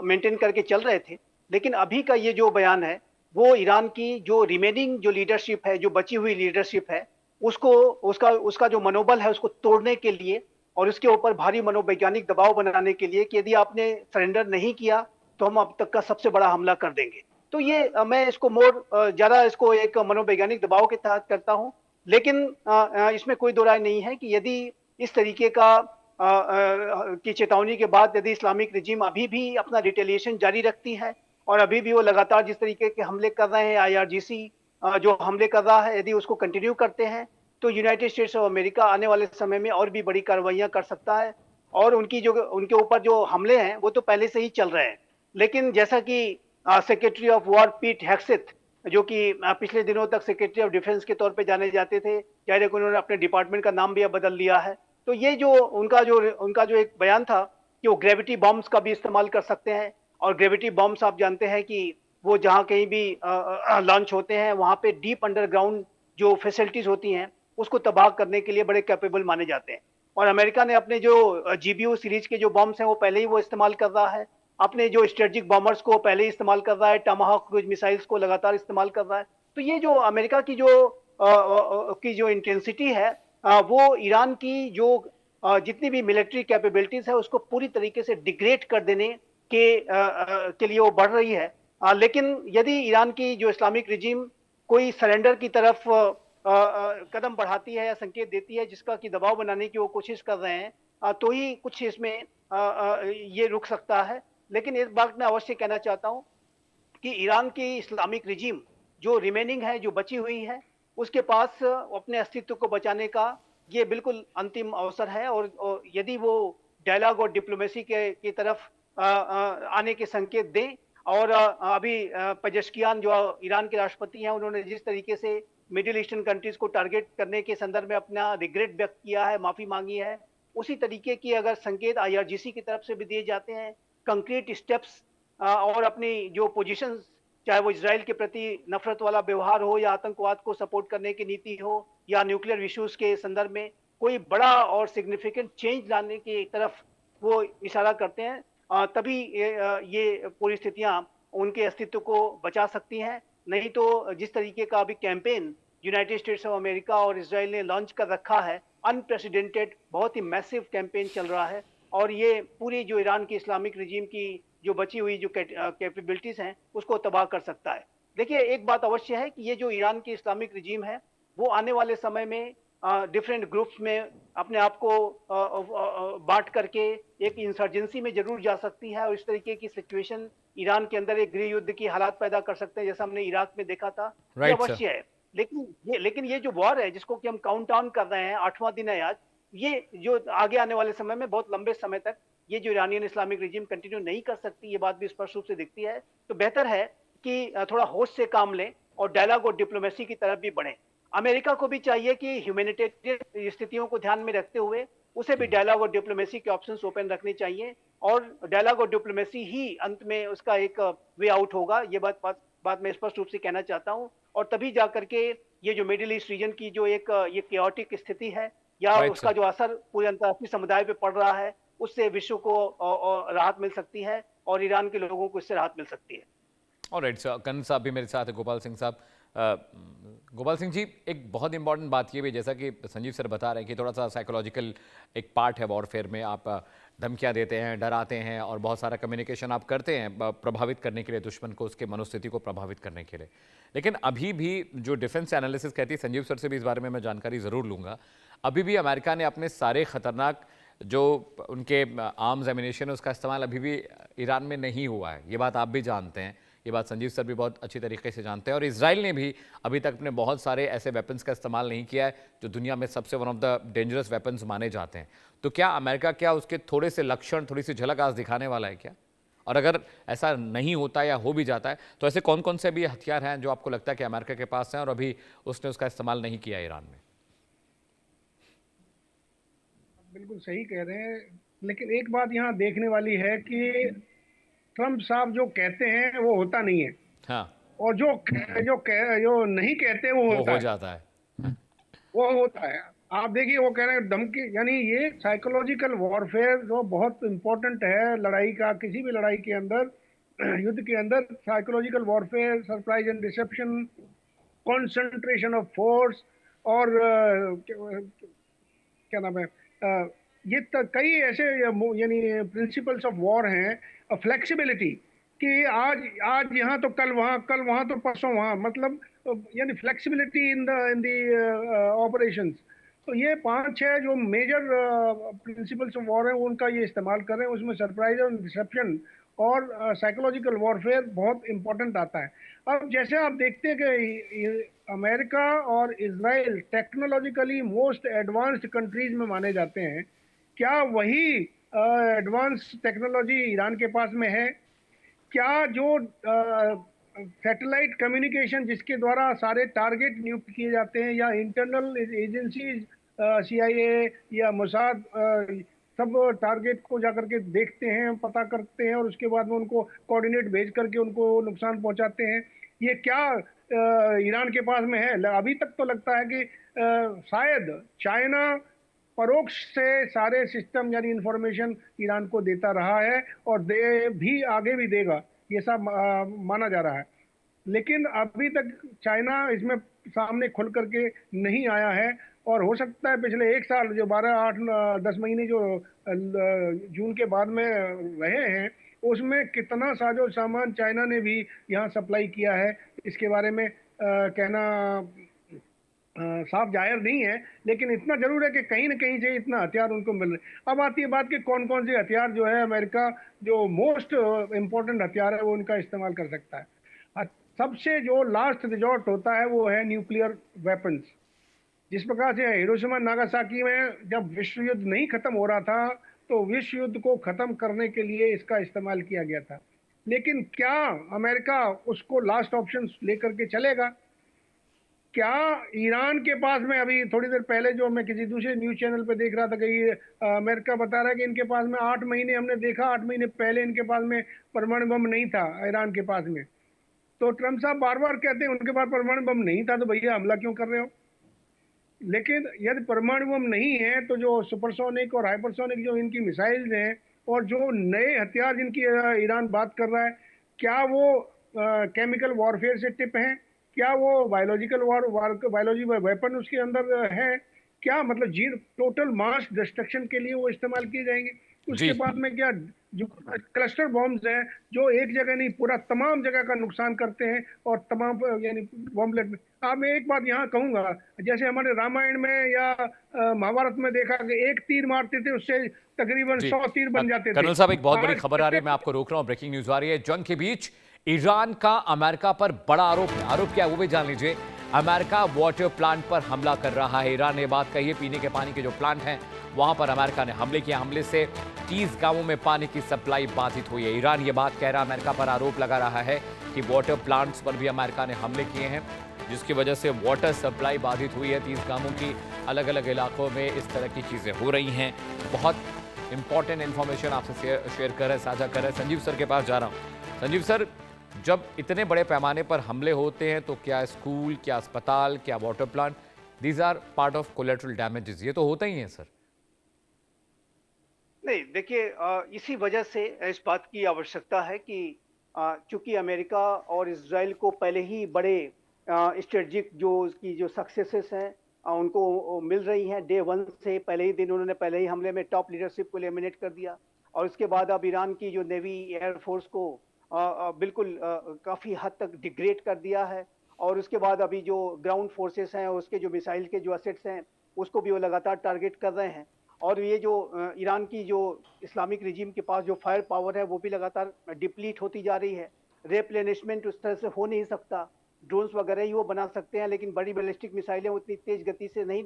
मेंटेन करके चल रहे थे। लेकिन अभी का ये जो बयान है वो ईरान की जो रिमेनिंग जो लीडरशिप है, जो बची हुई लीडरशिप है, उसको उसका जो मनोबल है उसको तोड़ने के लिए और उसके ऊपर भारी मनोवैज्ञानिक दबाव बनाने के लिए कि यदि आपने सरेंडर नहीं किया तो हम अब तक का सबसे बड़ा हमला कर देंगे। तो ये मैं इसको ज्यादा इसको एक मनोवैज्ञानिक दबाव के तहत करता हूं। लेकिन इसमें कोई दो राय नहीं है कि यदि इस तरीके का की चेतावनी के बाद यदि इस्लामिक रिजीम अभी भी अपना रिटेलिएशन जारी रखती है और अभी भी वो लगातार जिस तरीके के हमले कर रहे हैं, IRGC जो हमले कर रहा है, यदि उसको कंटिन्यू करते हैं तो यूनाइटेड स्टेट्स ऑफ अमेरिका आने वाले समय में और भी बड़ी कार्रवाइयां कर सकता है। और उनके ऊपर जो हमले हैं वो तो पहले से ही चल रहे हैं। लेकिन जैसा कि सेक्रेटरी ऑफ वॉर पीट हेग्सेथ, जो कि पिछले दिनों तक सेक्रेटरी ऑफ डिफेंस के तौर पे जाने जाते थे, जाहिर है कि उन्होंने अपने डिपार्टमेंट का नाम भी अब बदल लिया है। तो ये जो उनका जो एक बयान था कि वो ग्रेविटी बॉम्ब्स का भी इस्तेमाल कर सकते हैं, और ग्रेविटी बॉम्ब्स आप जानते हैं कि वो जहाँ कहीं भी लॉन्च होते हैं वहाँ पे डीप अंडरग्राउंड जो फैसिलिटीज होती हैं उसको तबाह करने के लिए बड़े कैपेबल माने जाते हैं। और अमेरिका ने अपने जो GBU सीरीज के जो बॉम्ब्स हैं वो पहले ही वो इस्तेमाल कर रहा है, अपने जो स्ट्रेटेजिक बॉम्बर्स को पहले ही इस्तेमाल कर रहा है, टमाहॉक क्रूज मिसाइल्स को लगातार इस्तेमाल कर रहा है। तो ये जो अमेरिका की जो इंटेंसिटी है वो ईरान की जो जितनी भी मिलिट्री कैपेबिलिटीज है उसको पूरी तरीके से डिग्रेड कर देने के लिए वो बढ़ रही है। लेकिन यदि ईरान की जो इस्लामिक रिजीम कोई सरेंडर की तरफ कदम बढ़ाती है या संकेत देती है जिसका कि दबाव बनाने की वो कोशिश कर रहे हैं, तो ही कुछ इसमें ये रुक सकता है। लेकिन इस बात में अवश्य कहना चाहता हूं कि ईरान की इस्लामिक रिजीम जो रिमेनिंग है, जो बची हुई है, उसके पास अपने अस्तित्व को बचाने का ये बिल्कुल अंतिम अवसर है। और यदि वो डायलॉग और डिप्लोमेसी की तरफ आने के संकेत दें, और अभी पेजेश्कियान जो ईरान के राष्ट्रपति हैं, उन्होंने जिस तरीके से मिडिल ईस्टर्न कंट्रीज को टारगेट करने के संदर्भ में अपना रिग्रेट व्यक्त किया है, माफी मांगी है, उसी तरीके की अगर संकेत IRGC की तरफ से भी दिए जाते हैं, कंक्रीट स्टेप्स और अपनी जो पोजीशंस, चाहे वो इजराइल के प्रति नफरत वाला व्यवहार हो या आतंकवाद को सपोर्ट करने की नीति हो या न्यूक्लियर इश्यूज के संदर्भ में कोई बड़ा और सिग्निफिकेंट चेंज लाने की तरफ वो इशारा करते हैं, तभी ये पूरी स्थितियां उनके अस्तित्व को बचा सकती हैं। नहीं तो जिस तरीके का अभी campaign United states of America और इजराइल ने लॉन्च कर रखा है, अनप्रेसिडेंटेड, बहुत ही मैसिव कैंपेन चल रहा है, और ये पूरी जो ईरान की इस्लामिक रिजीम की जो बची हुई जो कैपेबिलिटीज हैं उसको तबाह कर सकता है। देखिए, एक बात अवश्य है कि ये जो ईरान की इस्लामिक रिजीम है वो आने वाले समय में डिफरेंट ग्रुप्स में अपने आप को बांट करके एक इंसर्जेंसी में जरूर जा सकती है, और इस तरीके की सिचुएशन ईरान के अंदर एक गृह युद्ध की हालात पैदा कर सकते हैं, जैसा हमने इराक में देखा था। ये अवश्य है। लेकिन ये जो वॉर है जिसको कि हम काउंट डाउन कर रहे हैं, 8वां दिन है आज, ये जो आगे आने वाले समय में बहुत लंबे समय तक ये जो ईरानियन इस्लामिक रिजीम कंटिन्यू नहीं कर सकती, ये बात भी स्पष्ट रूप से दिखती है। तो बेहतर है कि थोड़ा होश से काम लें और डायलॉग और डिप्लोमेसी की तरफ भी बढ़ें। अमेरिका को भी चाहिए कि ह्यूमैनिटेरियन स्थितियों को ध्यान में रखते हुए उसे भी डायलॉग और डिप्लोमेसी के ऑप्शंस ओपन रखने चाहिए, और डायलॉग और डिप्लोमेसी ही अंत में उसका एक वे आउट होगा। ये बात मैं स्पष्ट रूप से कहना चाहता हूं। और तभी जाकर के ये जो मिडिल ईस्ट रीजन की जो एक ये केओटिक स्थिति है या उसका जो असर पूरे अंतर्राष्ट्रीय समुदाय पे पड़ रहा है, उससे विश्व को राहत मिल सकती है और ईरान के लोगों को इससे राहत मिल सकती है। ऑलराइट सर, कन्न साहब भी मेरे साथ है, गोपाल सिंह साहब। गोपाल सिंह जी, एक बहुत इंपॉर्टेंट बात ये भी, जैसा कि संजीव सर बता रहे हैं कि थोड़ा सा साइकोलॉजिकल एक पार्ट है वॉरफेयर में, आप धमकियां देते हैं, डराते हैं और बहुत सारा कम्युनिकेशन आप करते हैं प्रभावित करने के लिए दुश्मन को, उसके मनोस्थिति को प्रभावित करने के लिए। लेकिन अभी भी जो डिफेंस एनालिसिस कहती है, संजीव सर से भी इस बारे में मैं जानकारी ज़रूर लूँगा, अभी भी अमेरिका ने अपने सारे खतरनाक जो उनके आर्म्स एमिनेशन है उसका इस्तेमाल अभी भी ईरान में नहीं हुआ है, ये बात आप भी जानते हैं, ये बात संजीव सर भी बहुत अच्छी तरीके से जानते हैं। और इजराइल ने भी अभी तक अपने बहुत सारे ऐसे वेपन्स का इस्तेमाल नहीं किया है जो दुनिया में सबसे one of the dangerous weapons माने जाते हैं। तो क्या अमेरिका क्या उसके थोड़े से लक्षण, थोड़ी सी झलक आज दिखाने वाला है क्या? और अगर ऐसा नहीं होता या हो भी जाता है तो ऐसे कौन कौन से भी हथियार हैं जो आपको लगता है कि अमेरिका के पास हैं और अभी उसने उसका इस्तेमाल नहीं किया ईरान में? बिल्कुल सही कह रहे हैं, लेकिन एक बात यहाँ देखने वाली है कि ट्रम्प साहब जो कहते हैं वो होता नहीं है, हाँ, और जो नहीं कहते वो वो होता हो है। जाता है। वो होता है। आप देखिए, वो कह रहे हैं धमकी, यानी ये साइकोलॉजिकल वॉरफेयर जो बहुत इंपॉर्टेंट है लड़ाई का, किसी भी लड़ाई के अंदर, युद्ध के अंदर psychological warfare, surprise and deception, concentration of force, और क्या नाम है, ये कई ऐसे यानी प्रिंसिपल्स ऑफ वॉर हैं। फ्लेक्सिबिलिटी, कि आज यहाँ तो कल वहाँ, कल वहाँ तो परसों वहाँ, मतलब यानी फ्लेक्सिबिलिटी इन द ऑपरेशंस। तो ये 5-6 जो मेजर प्रिंसिपल्स ऑफ वॉर है उनका ये इस्तेमाल कर रहे हैं। उसमें सरप्राइज और डिसेप्शन और साइकोलॉजिकल वॉरफेयर बहुत इंपॉर्टेंट आता है। अब जैसे आप देखते हैं कि अमेरिका और Israel technologically most advanced countries में माने जाते हैं, क्या वही एडवांस टेक्नोलॉजी ईरान के पास में है? क्या जो सैटेलाइट कम्युनिकेशन जिसके द्वारा सारे टारगेट नियुक्त किए जाते हैं, या इंटरनल एजेंसीज CIA या मोसाद सब टारगेट को जाकर के देखते हैं, पता करते हैं, और उसके बाद में उनको कोऑर्डिनेट भेज करके उनको नुकसान पहुंचाते हैं, ये क्या ईरान के पास में है? अभी तक तो लगता है कि शायद चाइना परोक्ष से सारे सिस्टम यानी इंफॉर्मेशन ईरान को देता रहा है, और दे भी, आगे भी देगा, ये सब माना जा रहा है। लेकिन अभी तक चाइना इसमें सामने खुल करके नहीं आया है, और हो सकता है पिछले 1 साल जो 12-8-10 महीने जो जून के बाद में रहे हैं, उसमें कितना साजो सामान चाइना ने भी यहाँ सप्लाई किया है, इसके बारे में कहना साफ जाहिर नहीं है। लेकिन इतना जरूर है कि कहीं न कहीं से इतना हथियार उनको मिल रहे। अब आती है बात कि कौन कौन से हथियार जो है अमेरिका, जो मोस्ट इंपॉर्टेंट हथियार है, वो उनका इस्तेमाल कर सकता है। सबसे जो लास्ट रिजॉर्ट होता है वो है न्यूक्लियर वेपन्स। जिस प्रकार से हिरोशिमा नागासाकी में जब विश्व युद्ध नहीं खत्म हो रहा था, तो विश्व युद्ध को खत्म करने के लिए इसका इस्तेमाल किया गया था। लेकिन क्या अमेरिका उसको लास्ट ऑप्शन लेकर के चलेगा? क्या ईरान के पास में, अभी थोड़ी देर पहले जो मैं किसी दूसरे न्यूज चैनल पे देख रहा था कि अमेरिका बता रहा है कि इनके पास में 8 महीने, हमने देखा 8 महीने पहले इनके पास में परमाणु बम नहीं था ईरान के पास में। तो ट्रम्प साहब बार बार कहते हैं उनके पास परमाणु बम नहीं था, तो भैया हमला क्यों कर रहे हो? लेकिन यदि परमाणु बम नहीं है तो जो सुपरसोनिक और हाइपरसोनिक जो इनकी मिसाइल्स हैं, और जो नए हथियार जिनकी ईरान बात कर रहा है, क्या वो केमिकल वॉरफेयर से टिप हैं? क्या वो बायोलॉजिकल बायोलॉजी वेपन उसके अंदर है? क्या मतलब जी टोटल मास डिस्ट्रक्शन के लिए वो इस्तेमाल किए जाएंगे? उसके बाद में क्या जो क्लस्टर बॉम्ब्स हैं, जो एक जगह नहीं पूरा तमाम जगह का नुकसान करते हैं, और तमाम यानी बॉम्बलेट में। अब मैं एक बात यहाँ कहूंगा, जैसे हमारे रामायण में या महाभारत में देखा कि एक तीर मारते थे उससे तकरीबन 100 तीर बन जाते थे। कर्नल साहब, एक बहुत बड़ी खबर आ रही है, मैं आपको रोक रहा हूं, ब्रेकिंग न्यूज आ रही है। जंग के बीच ईरान का अमेरिका पर बड़ा आरोप है। आरोप क्या है वो भी जान लीजिए। अमेरिका वाटर प्लांट पर हमला कर रहा है। ईरान ने बात कही है, पीने के पानी के जो प्लांट हैं वहां पर अमेरिका ने हमले किए। हमले से 30 गांवों में पानी की सप्लाई बाधित हुई है। ईरान ये बात कह रहा है, अमेरिका पर आरोप लगा रहा है कि वाटर प्लांट्स पर भी अमेरिका ने हमले किए हैं, जिसकी वजह से वाटर सप्लाई बाधित हुई है। 30 गांवों की अलग अलग इलाकों में इस तरह की चीजें हो रही हैं। बहुत इंपॉर्टेंट इंफॉर्मेशन आपसे शेयर कर रहे, साझा कर रहे। संजीव सर के पास जा रहा हूं। संजीव सर, जब इतने बड़े पैमाने पर हमले होते हैं तो क्या स्कूल, क्या अस्पताल, क्या water plant, these are part of collateral damages, ये तो होता ही है सर। नहीं, देखिए, इसी वजह से इस बात की आवश्यकता है कि चूंकि अमेरिका और इजराइल को पहले ही बड़े स्ट्रेटजिक जो उसकी जो सक्सेसेस हैं उनको मिल रही हैं। डे 1 से पहले ही दिन उन्होंने पहले ही हमले में टॉप लीडरशिप को एलिमिनेट कर दिया, और उसके बाद अब ईरान की जो नेवी एयरफोर्स को बिल्कुल काफ़ी हद तक डिग्रेड कर दिया है। और उसके बाद अभी जो ग्राउंड फोर्सेस हैं, उसके जो मिसाइल के जो असेट्स हैं उसको भी वो लगातार टारगेट कर रहे हैं। और ये जो ईरान की जो इस्लामिक रिजीम के पास जो फायर पावर है वो भी लगातार डिप्लीट होती जा रही है। रिप्लेनिशमेंट उस तरह से हो नहीं सकता। ड्रोन्स वगैरह ही वो बना सकते हैं, लेकिन बड़ी बैलिस्टिक मिसाइलें उतनी तेज गति से नहीं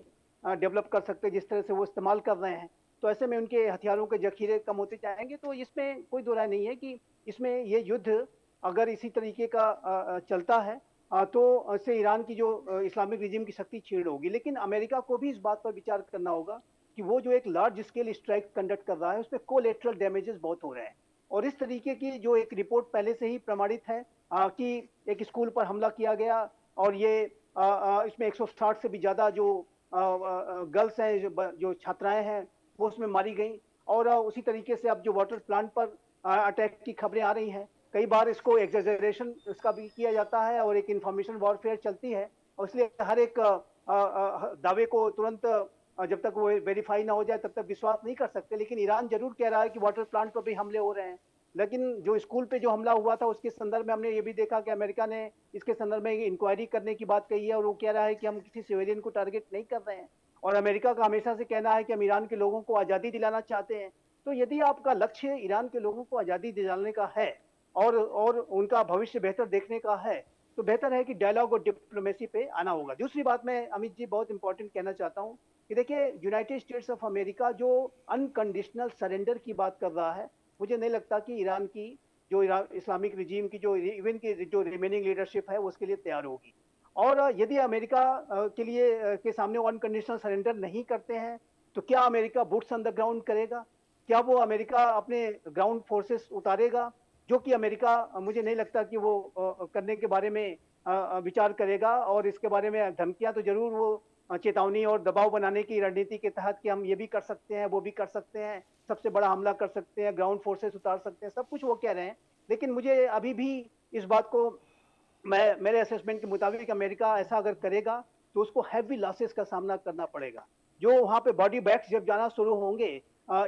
डेवलप कर सकते जिस तरह से वो इस्तेमाल कर रहे हैं। तो ऐसे में उनके हथियारों के जखीरे कम होते जाएंगे। तो इसमें कोई दो राय नहीं है कि इसमें ये युद्ध अगर इसी तरीके का चलता है तो इससे ईरान की जो इस्लामिक रिजीम की शक्ति छीड़ होगी। लेकिन अमेरिका को भी इस बात पर विचार करना होगा कि वो जो एक लार्ज स्केल स्ट्राइक कंडक्ट कर रहा है उसमें कोलेटरल डैमेजेस बहुत हो रहे हैं। और इस तरीके की जो एक रिपोर्ट पहले से ही प्रमाणित है कि एक स्कूल पर हमला किया गया और ये इसमें 160 से भी ज़्यादा जो गर्ल्स हैं, जो छात्राएं हैं, वो उसमें मारी गई। और उसी तरीके से अब जो वाटर प्लांट पर अटैक की खबरें आ रही हैं, कई बार इसको एग्जेजरेशन इसका भी किया जाता है और एक इंफॉर्मेशन वॉरफेयर चलती है। और इसलिए हर एक दावे को तुरंत जब तक वो वेरीफाई ना हो जाए तब तक विश्वास नहीं कर सकते। लेकिन ईरान जरूर कह रहा है कि वाटर प्लांट पर भी हमले हो रहे हैं। लेकिन जो स्कूल पे जो हमला हुआ था उसके संदर्भ में हमने ये भी देखा कि अमेरिका ने इसके संदर्भ में इंक्वायरी करने की बात कही है और वो कह रहा है कि हम किसी सिविलियन को टारगेट नहीं कर रहे हैं। और अमेरिका का हमेशा से कहना है कि हम ईरान के लोगों को आज़ादी दिलाना चाहते हैं। तो यदि आपका लक्ष्य ईरान के लोगों को आज़ादी दिलाने का है और उनका भविष्य बेहतर देखने का है, तो बेहतर है कि डायलॉग और डिप्लोमेसी पे आना होगा। दूसरी बात मैं अमित जी बहुत इंपॉर्टेंट कहना चाहता हूँ कि देखिए, यूनाइटेड स्टेट्स ऑफ अमेरिका जो अनकंडीशनल सरेंडर की बात कर रहा है, मुझे नहीं लगता कि ईरान की जो इस्लामिक रिजीम की जो इवन की जो रिमेनिंग लीडरशिप है उसके लिए तैयार होगी। और यदि अमेरिका के लिए के सामने वो अनकंडीशनल सरेंडर नहीं करते हैं तो क्या America boots on the ground करेगा? क्या वो अमेरिका अपने ग्राउंड फोर्सेस उतारेगा? जो कि अमेरिका मुझे नहीं लगता कि वो करने के बारे में विचार करेगा। और इसके बारे में धमकियां तो जरूर वो चेतावनी और दबाव बनाने की रणनीति के तहत कि हम ये भी कर सकते हैं, वो भी कर सकते हैं, सबसे बड़ा हमला कर सकते हैं, ग्राउंड फोर्सेस उतार सकते हैं, सब कुछ वो कह रहे हैं। लेकिन मुझे अभी भी इस बात को मेरे असेसमेंट के मुताबिक अमेरिका ऐसा अगर करेगा तो उसको हैवी लॉसेस का सामना करना पड़ेगा। जो वहाँ पे बॉडी बैग्स जब जाना शुरू होंगे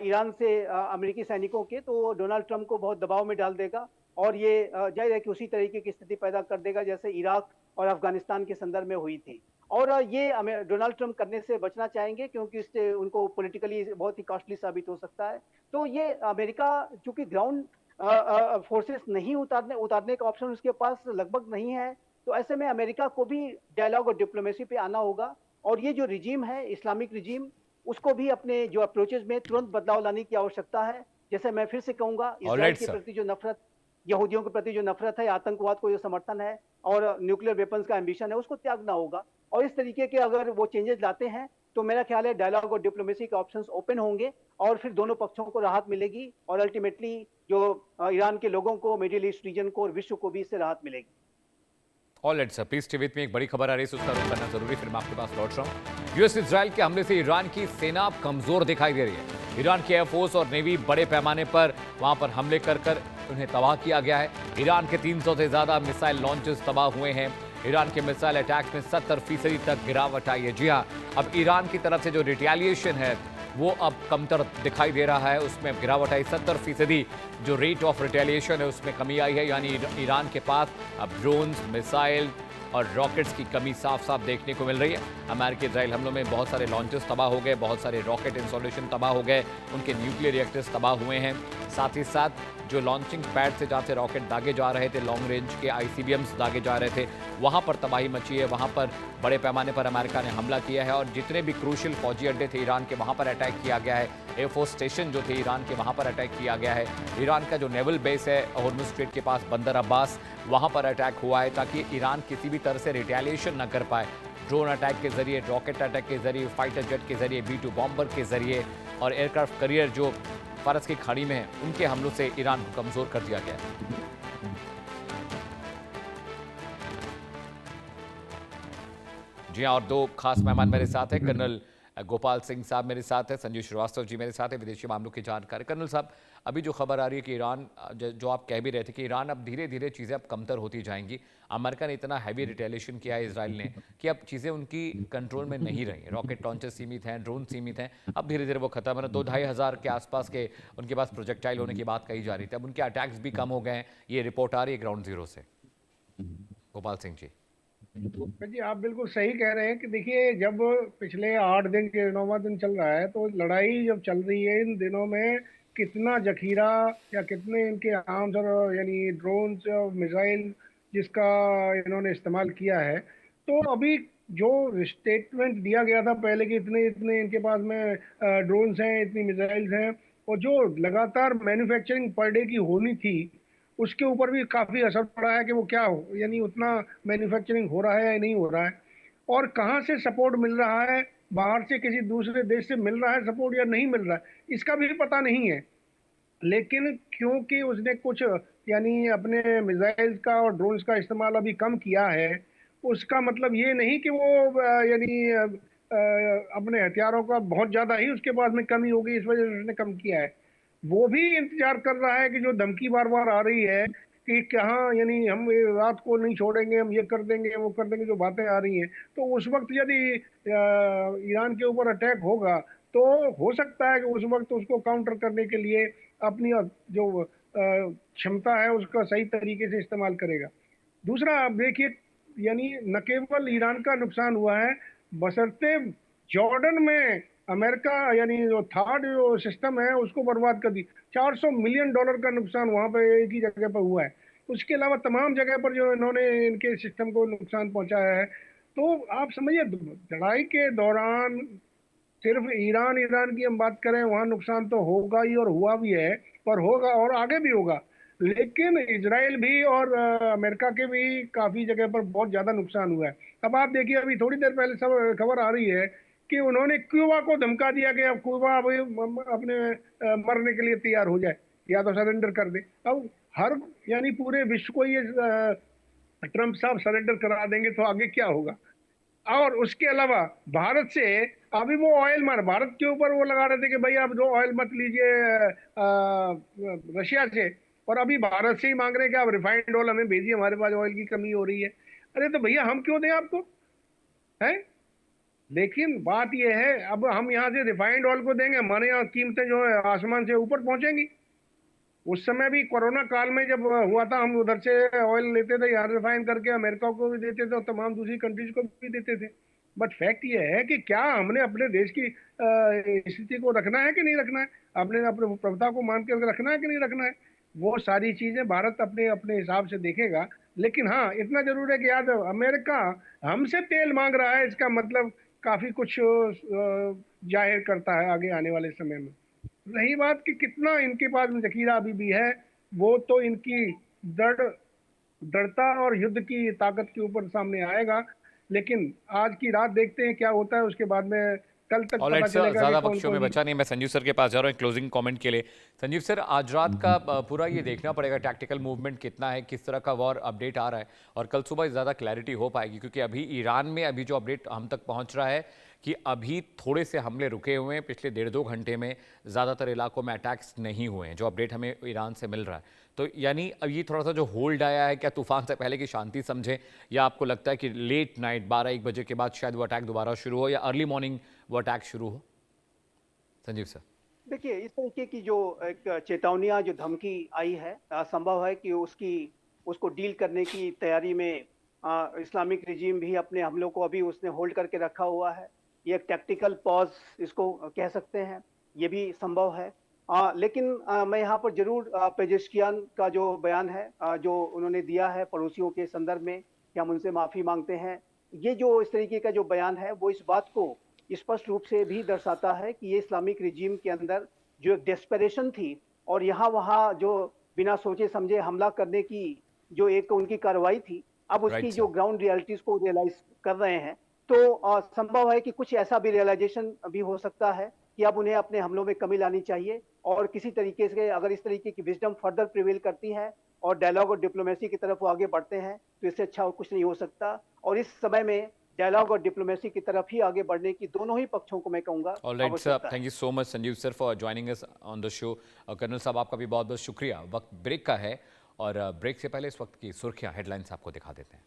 ईरान से अमेरिकी सैनिकों के, तो डोनाल्ड ट्रंप को बहुत दबाव में डाल देगा और ये जाहिर है कि उसी तरीके की स्थिति पैदा कर देगा जैसे इराक और अफगानिस्तान के संदर्भ में हुई थी। और ये डोनाल्ड ट्रंप करने से बचना चाहेंगे क्योंकि इससे उनको पॉलिटिकली बहुत ही कॉस्टली साबित हो सकता है। तो ये अमेरिका चूंकि ग्राउंड फोर्सेस नहीं उतारने का ऑप्शन उसके पास लगभग नहीं है, तो ऐसे में अमेरिका को भी डायलॉग और डिप्लोमेसी पे आना होगा। और ये जो रिजीम है इस्लामिक रिजीम, उसको भी अपने जो अप्रोचेज में तुरंत बदलाव लाने की आवश्यकता है। जैसे मैं फिर से कहूंगा, इजराइल के प्रति जो नफरत, यहूदियों के प्रति जो नफरत है, आतंकवाद को जो समर्थन है और न्यूक्लियर वेपन्स का एम्बिशन है, उसको त्यागना होगा। और इस तरीके के अगर वो चेंजेस लाते हैं तो मेरा ख्याल है डायलॉग और डिप्लोमेसी के ऑप्शंस ओपन होंगे और फिर दोनों पक्षों को राहत मिलेगी और अल्टीमेटली जो ईरान के लोगों को, मिडिल ईस्ट रीजन को और विश्व को भी इससे राहत मिलेगी। ऑलराइट सर, पीस टीवी में एक बड़ी खबर आ रही है, उसका रुख करना जरूरी, फिर मैं आपके पास लौट रहा हूं। यूएस इजराइल के हमले से ईरान की सेना कमजोर दिखाई दे रही है। ईरान की एयरफोर्स और नेवी बड़े पैमाने पर वहां पर हमले कर उन्हें तबाह किया गया है। ईरान के 300 से ज्यादा मिसाइल लॉन्चेस तबाह हुए हैं। ईरान के मिसाइल अटैक्स में 70% तक गिरावट आई है। जी हाँ, अब ईरान की तरफ से जो रिटेलिएशन है वो अब कमतर दिखाई दे रहा है, उसमें गिरावट आई। 70% जो रेट ऑफ रिटेलिएशन है उसमें कमी आई है। यानी ईरान के पास अब ड्रोन्स, मिसाइल और रॉकेट्स की कमी साफ साफ देखने को मिल रही है। अमेरिकी इजराइल हमलों में बहुत सारे लॉन्चेस तबाह हो गए, बहुत सारे रॉकेट इंस्टॉलेशन तबाह हो गए, उनके न्यूक्लियर रिएक्टर्स तबाह हुए हैं। साथ ही साथ जो लॉन्चिंग पैड से जहाँ से रॉकेट दागे जा रहे थे, लॉन्ग रेंज के ICBMs दागे जा रहे थे, वहाँ पर तबाही मची है। वहाँ पर बड़े पैमाने पर अमेरिका ने हमला किया है और जितने भी क्रूशियल फौजी अड्डे थे ईरान के, वहाँ पर अटैक किया गया है। एयरफोर्स स्टेशन जो थे ईरान के, वहाँ पर अटैक किया गया है। ईरान का जो नेवल बेस है हॉर्मुज़ स्ट्रेट के पास, बंदर अब्बास, वहाँ पर अटैक हुआ है ताकि ईरान किसी भी तरह से रिटेलिएशन न कर पाए। ड्रोन अटैक के जरिए, रॉकेट अटैक के जरिए, फाइटर जेट के जरिए, B-2 बॉम्बर के जरिए और एयरक्राफ्ट कैरियर जो फारस की खाड़ी में है, उनके हमलों से ईरान को कमजोर कर दिया गया है। जी हाँ, और दो खास मेहमान मेरे साथ हैं। कर्नल गोपाल सिंह साहब मेरे साथ है, संजय श्रीवास्तव जी मेरे साथ है, विदेशी मामलों की जानकारी। कर्नल साहब, अभी जो खबर आ रही है कि ईरान, जो आप कह भी रहे थे कि ईरान अब धीरे धीरे चीज़ें अब कमतर होती जाएंगी। अमेरिका ने इतना हैवी रिटेलिएशन किया है इजराइल ने कि अब चीज़ें उनकी कंट्रोल में नहीं रही। रॉकेट लॉन्चर सीमित हैं, ड्रोन सीमित हैं, अब धीरे धीरे वो खत्म है। 2-2.5 हज़ार के आसपास के उनके पास प्रोजेक्टाइल होने की बात कही जा रही थी, अब उनके अटैक्स भी कम हो गए हैं। ये रिपोर्ट आ रही है ग्राउंड जीरो से। गोपाल सिंह जी। जी आप बिल्कुल सही कह रहे हैं कि देखिए, जब पिछले 8 दिन के 9वां दिन चल रहा है, तो लड़ाई जब चल रही है इन दिनों में, कितना जखीरा या कितने इनके आर्म्स और यानी ड्रोन्स और मिसाइल जिसका इन्होंने इस्तेमाल किया है, तो अभी जो स्टेटमेंट दिया गया था पहले कि इतने इतने इनके पास में ड्रोन्स हैं, इतनी मिसाइल्स हैं, और जो लगातार मैन्युफैक्चरिंग पर डे की होनी थी, उसके ऊपर भी काफी असर पड़ा है कि वो क्या हो, यानी उतना मैन्युफैक्चरिंग हो रहा है या नहीं हो रहा है, और कहाँ से सपोर्ट मिल रहा है, बाहर से किसी दूसरे देश से मिल रहा है सपोर्ट या नहीं मिल रहा है, इसका भी पता नहीं है। लेकिन क्योंकि उसने कुछ यानी अपने मिसाइल्स का और ड्रोन्स का इस्तेमाल अभी कम किया है, उसका मतलब ये नहीं कि वो यानी अपने हथियारों का बहुत ज्यादा ही उसके पास में कमी होगी, इस वजह से उसने कम किया है। वो भी इंतजार कर रहा है कि जो धमकी बार बार आ रही है कि कहाँ, यानी हम ये रात को नहीं छोड़ेंगे, हम ये कर देंगे वो कर देंगे, जो बातें आ रही हैं, तो उस वक्त यदि ईरान के ऊपर अटैक होगा, तो हो सकता है कि उस वक्त उसको काउंटर करने के लिए अपनी जो क्षमता है उसका सही तरीके से इस्तेमाल करेगा। दूसरा आप देखिए, यानी न केवल ईरान का नुकसान हुआ है, बशर्ते जॉर्डन में अमेरिका यानी जो थर्ड जो सिस्टम है उसको बर्बाद कर दी। $400 मिलियन का नुकसान वहां पे एक ही जगह पर हुआ है। उसके अलावा तमाम जगह पर जो इन्होंने इनके सिस्टम को नुकसान पहुंचाया है। तो आप समझिए, लड़ाई के दौरान सिर्फ ईरान ईरान की हम बात करें, वहां नुकसान तो होगा ही और हुआ भी है, पर होगा और आगे भी होगा। लेकिन इसराइल भी और अमेरिका के भी काफी जगह पर बहुत ज्यादा नुकसान हुआ है। अब आप देखिए, अभी थोड़ी देर पहले सब खबर आ रही है कि उन्होंने क्यूबा को धमका दिया कि अब क्यूबा अभी अपने मरने के लिए तैयार हो जाए, या तो सरेंडर कर दे। अब हर यानी पूरे विश्व को ये ट्रंप साहब सरेंडर करा देंगे तो आगे क्या होगा। और उसके अलावा भारत से अभी वो ऑयल मार भारत के ऊपर वो लगा रहे थे कि भाई आप जो ऑयल मत लीजिए रशिया से, और अभी भारत से ही मांग रहे हैं कि आप रिफाइंड ऑयल हमें भेजिए, हमारे पास ऑयल की कमी हो रही है। अरे तो भैया हम क्यों दें आपको, है? लेकिन बात यह है, अब हम यहाँ से रिफाइंड ऑयल को देंगे, हमारे यहाँ कीमतें जो है आसमान से ऊपर पहुंचेंगी। उस समय भी कोरोना काल में जब हुआ था, हम उधर से ऑयल लेते थे यहाँ रिफाइन करके, अमेरिका को भी देते थे और तमाम दूसरी कंट्रीज को भी देते थे। बट फैक्ट ये है कि क्या हमने अपने देश की स्थिति को रखना है कि नहीं रखना है, अपने अपने प्रभुता को मान के रखना है कि नहीं रखना है, वो सारी चीजें भारत अपने अपने हिसाब से देखेगा। लेकिन हाँ, इतना जरूर है कि याद अमेरिका हमसे तेल मांग रहा है, इसका मतलब काफी कुछ जाहिर करता है आगे आने वाले समय में। रही बात कि कितना इनके पास में जखीरा अभी भी है, वो तो इनकी दृढ़ दृढ़ता और युद्ध की ताकत के ऊपर सामने आएगा। लेकिन आज की रात देखते हैं क्या होता है, उसके बाद में कल तक ऑलराइट पता सर, चलेगा कि ज़्यादा कौन पक्षों में कौन। बचा नहीं। मैं संजीव सर के पास जा रहा हूँ क्लोजिंग कमेंट के लिए। संजीव सर, आज रात का पूरा ये देखना पड़ेगा टैक्टिकल मूवमेंट कितना है, किस तरह का वॉर अपडेट आ रहा है, और कल सुबह ज़्यादा क्लैरिटी हो पाएगी। क्योंकि अभी ईरान में अभी जो अपडेट हम तक पहुँच रहा है कि अभी थोड़े से हमले रुके हुए हैं, पिछले 1.5-2 घंटे में ज़्यादातर इलाकों में अटैक्स नहीं हुए हैं, जो अपडेट हमें ईरान से मिल रहा है। तो यानी अब ये थोड़ा सा जो होल्ड आया है, क्या तूफान से पहले की शांति समझें, या आपको लगता है कि लेट नाइट 12-1 बजे के बाद शायद वो अटैक दोबारा शुरू हो, या अर्ली मॉर्निंग वो अटैक शुरू हो? संजीव सर। देखिए, इस तरीके की जो एक चेतावनियां, जो धमकी आई है, संभव है कि उसको डील करने की तैयारी में इस्लामिक रिजीम भी अपने हमलों को अभी उसने होल्ड करके रखा हुआ है। ये एक टैक्टिकल पॉज इसको कह सकते हैं, ये भी संभव है। लेकिन मैं यहाँ पर जरूर पेजेश्कियान का जो बयान है, जो उन्होंने दिया है पड़ोसियों के संदर्भ में कि हम उनसे माफी मांगते हैं, ये जो इस तरीके का जो बयान है, वो इस बात को स्पष्ट रूप से भी दर्शाता है कि ये इस्लामिक रिजीम के अंदर जो एक डेस्परेशन थी, और यहाँ वहाँ जो बिना सोचे समझे हमला करने की जो एक उनकी कार्रवाई थी, अब उसकी राइट जो सर। ग्राउंड रियलिटीज को रियलाइज कर रहे हैं। तो संभव है कि कुछ ऐसा भी रियलाइजेशन भी हो सकता है कि अब उन्हें अपने हमलों में कमी लानी चाहिए, और किसी तरीके से अगर इस तरीके की विजडम फर्दर प्रिवेल करती है और डायलॉग और डिप्लोमेसी की तरफ वो आगे बढ़ते हैं, तो इससे अच्छा और कुछ नहीं हो सकता। और इस समय में डायलॉग और डिप्लोमेसी की तरफ ही आगे बढ़ने की दोनों ही पक्षों को मैं कहूंगा ऑलराइट सर, आवश्यकता है। Thank you so much Sanjeev sir for joining us on the show. Colonel साहब, आपका भी बहुत बहुत शुक्रिया। वक्त ब्रेक का है, और ब्रेक से पहले इस वक्त की सुर्खियां, हेडलाइंस आपको दिखा देते हैं।